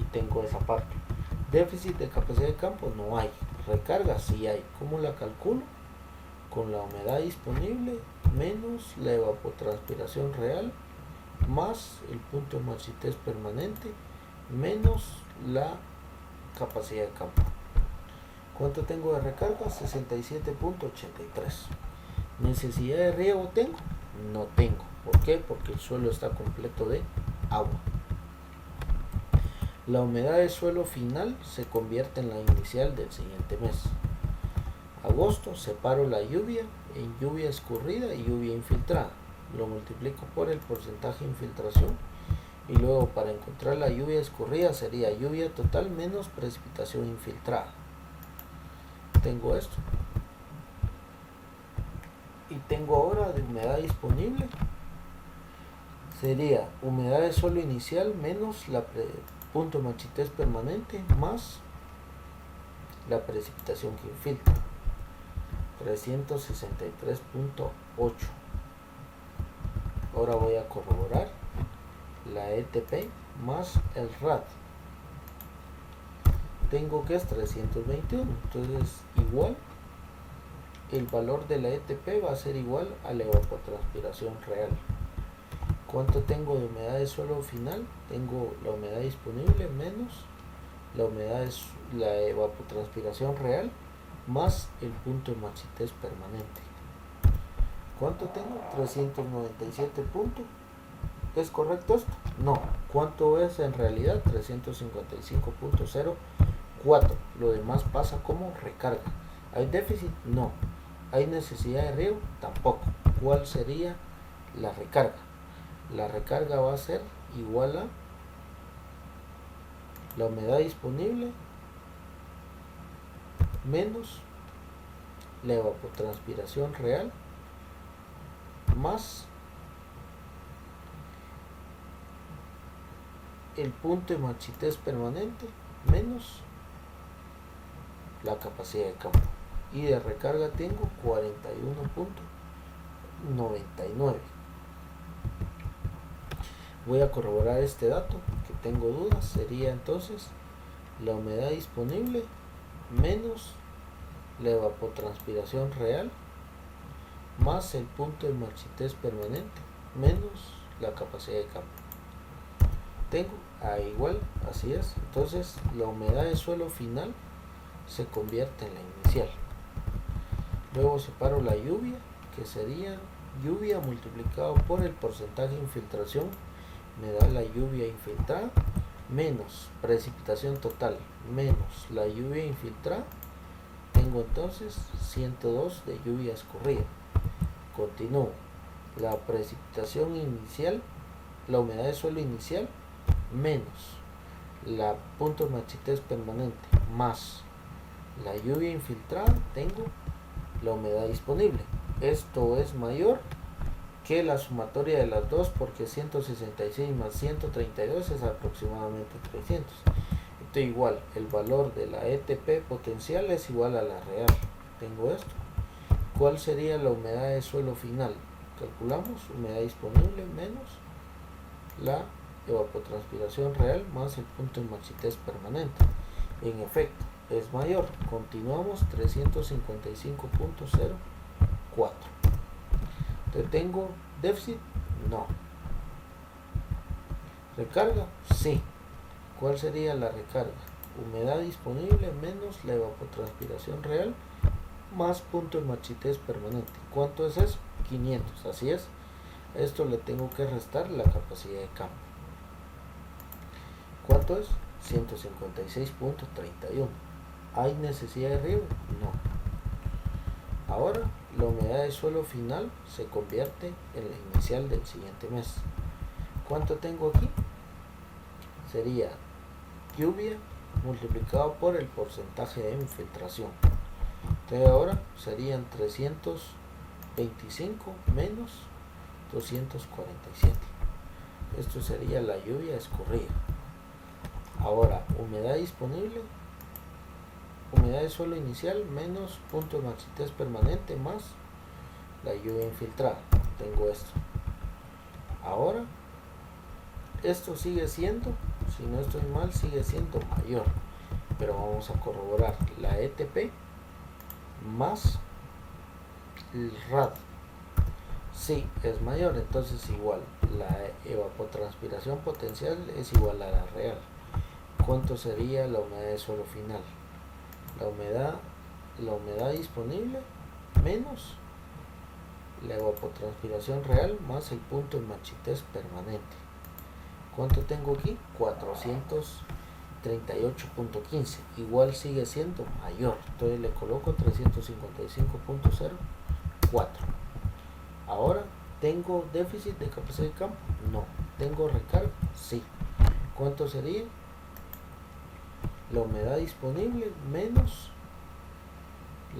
y tengo esa parte. Déficit de capacidad de campo no hay. Recarga sí hay. ¿Cómo la calculo? Con la humedad disponible menos la evapotranspiración real más el punto de marchitez permanente menos la capacidad de campo. ¿Cuánto tengo de recarga? 67.83. ¿Necesidad de riego tengo? No tengo. ¿Por qué? Porque el suelo está completo de agua. La humedad de suelo final se convierte en la inicial del siguiente mes. Agosto, separo la lluvia en lluvia escurrida y lluvia infiltrada. Lo multiplico por el porcentaje de infiltración y luego para encontrar la lluvia escurrida sería lluvia total menos precipitación infiltrada. Tengo esto. Y tengo ahora de humedad disponible. Sería humedad de suelo inicial menos la punto de marchitez permanente más la precipitación que infiltra. 363.8. Ahora voy a corroborar la ETP más el RAD. Tengo que es 321, entonces igual el valor de la ETP va a ser igual a la evapotranspiración real. ¿Cuánto tengo de humedad de suelo final? Tengo la humedad disponible menos la humedad de la evapotranspiración real más el punto de marchitez permanente. ¿Cuánto tengo? 397 puntos. ¿Es correcto esto? No. ¿Cuánto es en realidad? 355.04 4. Lo demás pasa como recarga. ¿Hay déficit? No. ¿Hay necesidad de riego? Tampoco. ¿Cuál sería la recarga? La recarga va a ser igual a la humedad disponible menos la evapotranspiración real más el punto de marchitez permanente menos la capacidad de campo. Y de recarga tengo 41.99. Voy a corroborar este dato que tengo dudas. Sería entonces la humedad disponible menos la evapotranspiración real más el punto de marchitez permanente menos la capacidad de campo. Tengo igual, así es. Entonces la humedad de suelo final se convierte en la inicial. Luego separo la lluvia, que sería lluvia multiplicado por el porcentaje de infiltración, me da la lluvia infiltrada, menos precipitación total, menos la lluvia infiltrada. Tengo entonces 102 de lluvia escurrida. Continúo. La precipitación inicial, la humedad de suelo inicial, menos la punto de marchitez permanente, más la lluvia infiltrada, tengo la humedad disponible. Esto es mayor que la sumatoria de las dos, porque 166 más 132 es aproximadamente 300. Esto igual, el valor de la ETP potencial es igual a la real. Tengo esto. ¿Cuál sería la humedad de suelo final? Calculamos humedad disponible menos la evapotranspiración real más el punto de marchitez permanente. En efecto, es mayor. Continuamos. 355.04. ¿Tengo déficit? No. ¿Recarga? Sí. ¿Cuál sería la recarga? Humedad disponible menos la evapotranspiración real más punto de marchitez permanente. ¿Cuánto es eso? 500. Así es. Esto le tengo que restar la capacidad de campo. ¿Cuánto es? 156.31. ¿Hay necesidad de riego? No. Ahora la humedad de suelo final se convierte en la inicial del siguiente mes. ¿Cuánto tengo aquí? Sería lluvia multiplicado por el porcentaje de infiltración. Entonces ahora serían 325 menos 247. Esto sería la lluvia escurrida. Ahora, humedad disponible, humedad de suelo inicial menos punto de marchitez permanente más la lluvia infiltrada. Tengo esto. Ahora, esto sigue siendo, si no estoy mal, sigue siendo mayor. Pero vamos a corroborar la ETP más el RAD. Sí, es mayor, entonces igual. La evapotranspiración potencial es igual a la real. ¿Cuánto sería la humedad de suelo final? La humedad disponible menos la evapotranspiración real más el punto de marchitez permanente. ¿Cuánto tengo aquí? 438.15. Igual sigue siendo mayor. Entonces le coloco 355.04. Ahora, ¿tengo déficit de capacidad de campo? No. ¿Tengo recarga? Sí. ¿Cuánto sería? La humedad disponible menos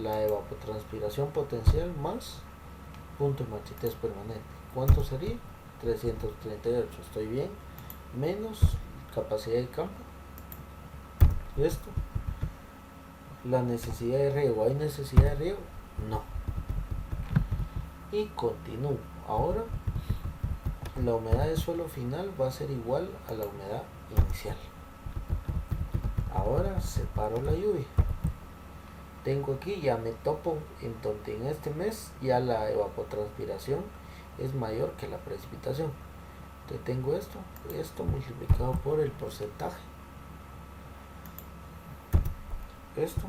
la evapotranspiración potencial más punto de marchitez permanente. ¿Cuánto sería? 338. Estoy bien. Menos capacidad de campo. Esto. La necesidad de riego. ¿Hay necesidad de riego? No. Y continúo. Ahora la humedad de suelo final va a ser igual a la humedad inicial. Ahora separo la lluvia. Tengo aquí, ya me topo en donde en este mes ya la evapotranspiración es mayor que la precipitación. Entonces tengo esto multiplicado por el porcentaje. Esto.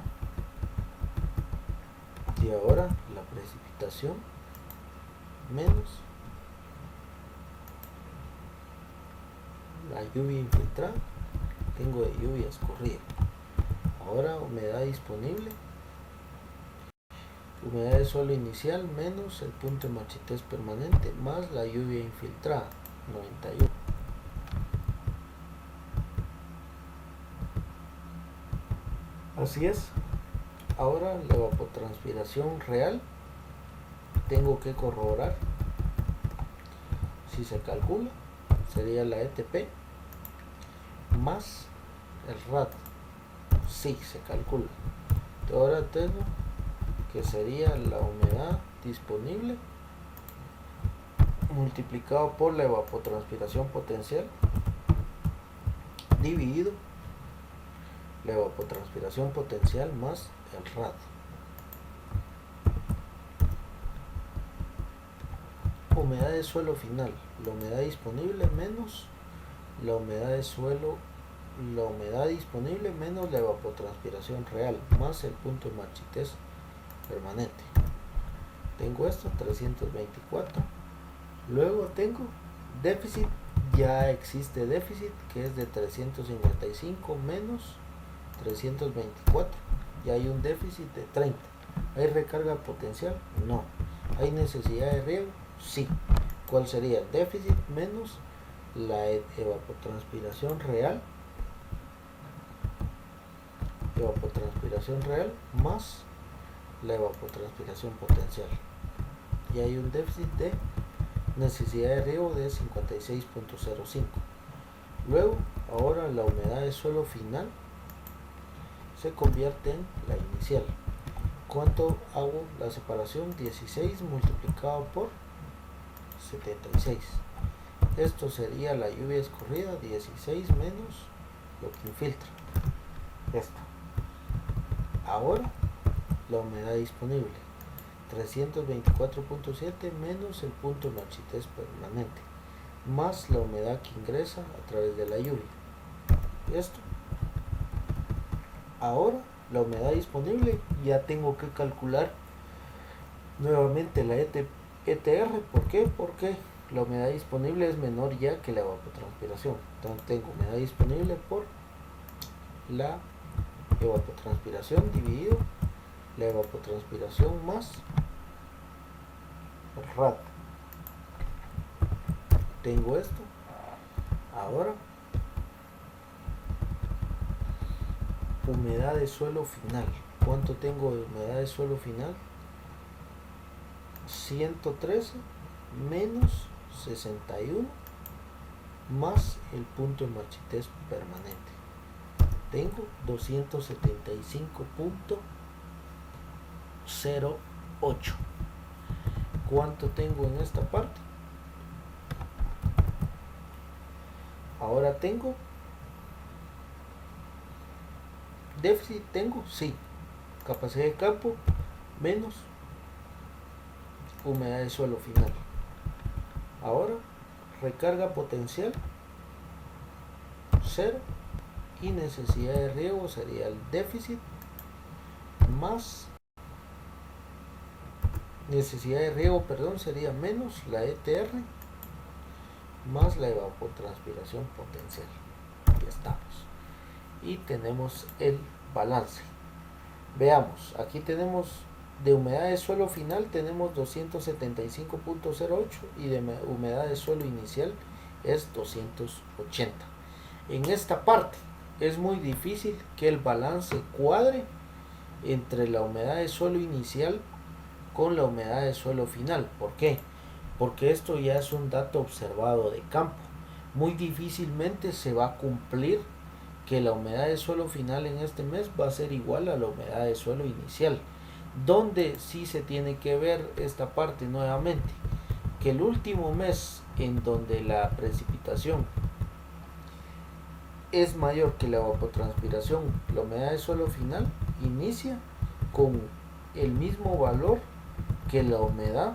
Y ahora la precipitación menos la lluvia infiltrada. Tengo de lluvia escurrida. Ahora humedad disponible, humedad de suelo inicial menos el punto de marchitez permanente más la lluvia infiltrada, 91. Así es. Ahora la evapotranspiración real tengo que corroborar si se calcula, sería la ETP más el RAD. Sí, se calcula. Ahora tengo que sería la humedad disponible multiplicado por la evapotranspiración potencial dividido la evapotranspiración potencial más el RAD. Humedad de suelo final, la humedad disponible menos la humedad de suelo, la humedad disponible menos la evapotranspiración real más el punto de marchitez permanente. Tengo esto, 324. Luego tengo déficit, ya existe déficit que es de 355 menos 324. Ya hay un déficit de 30. ¿Hay recarga potencial? No. ¿Hay necesidad de riego? Sí. ¿Cuál sería el déficit menos la evapotranspiración real? Evapotranspiración real más la evapotranspiración potencial. Y hay un déficit de necesidad de riego de 56.05. Luego, ahora la humedad de suelo final se convierte en la inicial. ¿Cuánto hago la separación? 16 multiplicado por 76. Esto sería la lluvia escorrida, 16 menos lo que infiltra. Esto. Ahora la humedad disponible, 324.7 menos el punto de marchitez permanente, más la humedad que ingresa a través de la lluvia. Esto. Ahora la humedad disponible, ya tengo que calcular nuevamente la ETR. ¿Por qué? Porque la humedad disponible es menor ya que la evapotranspiración. Entonces tengo humedad disponible por la evapotranspiración dividido la evapotranspiración más el RAD. Tengo esto. Ahora humedad de suelo final. ¿Cuánto tengo de humedad de suelo final? 113 menos 61 más el punto de marchitez permanente. Tengo 275.08. ¿Cuánto tengo en esta parte? Ahora tengo déficit, tengo, sí, capacidad de campo menos humedad de suelo final. Ahora recarga potencial 0 y necesidad de riego sería el déficit más necesidad de riego, sería menos la ETR más la evapotranspiración potencial. Aquí estamos. Y tenemos el balance. Veamos, aquí tenemos de humedad de suelo final tenemos 275.08 y de humedad de suelo inicial es 280. En esta parte es muy difícil que el balance cuadre entre la humedad de suelo inicial con la humedad de suelo final. ¿Por qué? Porque esto ya es un dato observado de campo. Muy difícilmente se va a cumplir que la humedad de suelo final en este mes va a ser igual a la humedad de suelo inicial. Donde sí se tiene que ver esta parte nuevamente, que el último mes en donde la precipitación es mayor que la evapotranspiración, la humedad de suelo final inicia con el mismo valor que la humedad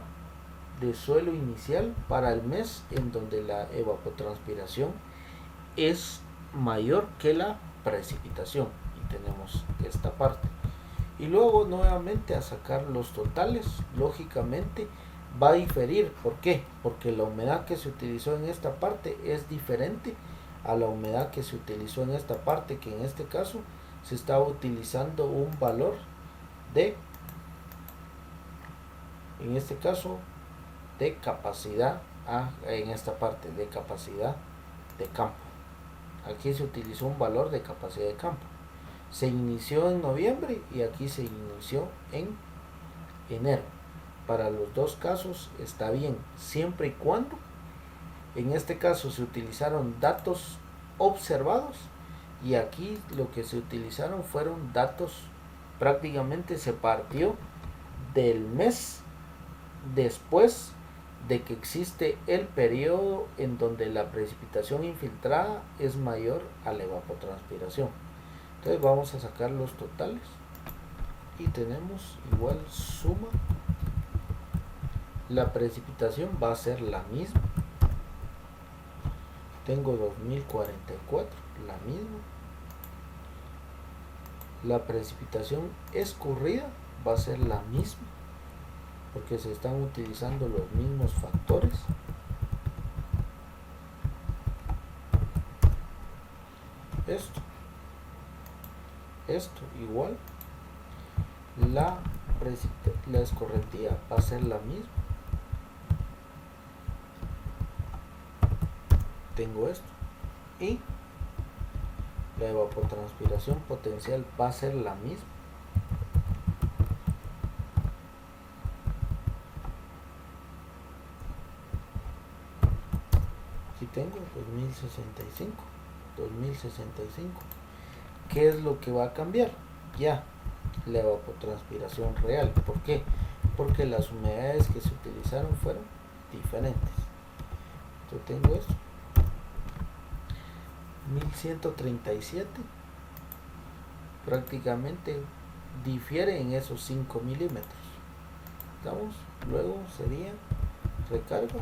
de suelo inicial para el mes en donde la evapotranspiración es mayor que la precipitación. Y tenemos esta parte. Y luego nuevamente a sacar los totales, lógicamente va a diferir. ¿Por qué? Porque la humedad que se utilizó en esta parte es diferente a la humedad que se utilizó en esta parte, que en este caso se está utilizando un valor de, en este caso, de capacidad, en esta parte de capacidad de campo. Aquí se utilizó un valor de capacidad de campo. Se inició en noviembre y aquí se inició en enero. Para los dos casos está bien, siempre y cuando en este caso se utilizaron datos observados y aquí lo que se utilizaron fueron datos, prácticamente se partió del mes después de que existe el periodo en donde la precipitación infiltrada es mayor a la evapotranspiración. Entonces vamos a sacar los totales y tenemos igual suma. La precipitación va a ser la misma. Tengo 2044, la misma. La precipitación escurrida va a ser la misma, porque se están utilizando los mismos factores. Esto igual. La escorrentía va a ser la misma. Tengo esto. Y la evapotranspiración potencial va a ser la misma. Aquí tengo 2065. ¿Qué es lo que va a cambiar? Ya, la evapotranspiración real. ¿Por qué? Porque las humedades que se utilizaron fueron diferentes. Yo tengo esto. 1137 prácticamente difiere en esos 5 milímetros. Vamos, luego sería recarga,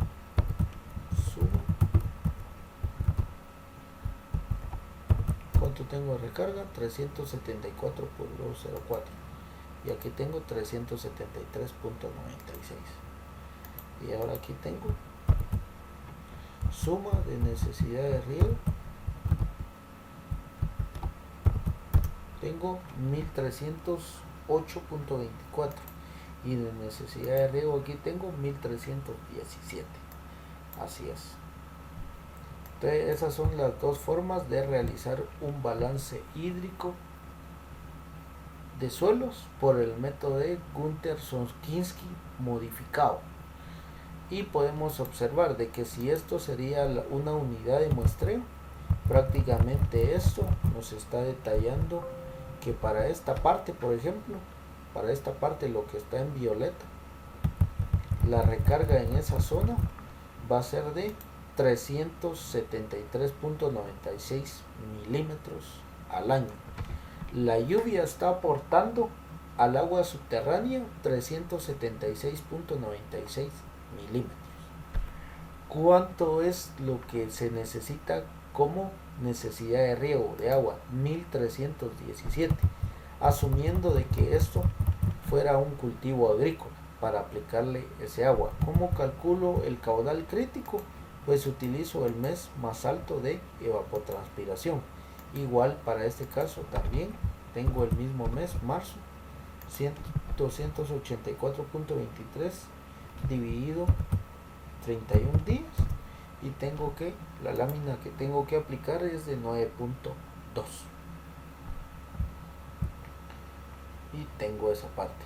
suma. ¿Cuánto tengo de recarga? 374 por 204. Y aquí tengo 373.96. Y ahora aquí tengo suma de necesidad de riego. Tengo 1308.24 y de necesidad de riego aquí tengo 1317. Así es. Entonces esas son las dos formas de realizar un balance hídrico de suelos por el método de Gunther-Sojinski modificado. Y podemos observar de que si esto sería una unidad de muestreo, prácticamente esto nos está detallando que para esta parte, por ejemplo, para esta parte lo que está en violeta, la recarga en esa zona va a ser de 373.96 milímetros al año. La lluvia está aportando al agua subterránea 376.96 milímetros. ¿Cuánto es lo que se necesita como necesidad de riego de agua? 1317, asumiendo de que esto fuera un cultivo agrícola para aplicarle ese agua. ¿Cómo calculo el caudal crítico? Pues utilizo el mes más alto de evapotranspiración. Igual para este caso también tengo el mismo mes, marzo, 284.23 dividido 31 días, y tengo que la lámina que tengo que aplicar es de 9.2 y tengo esa parte.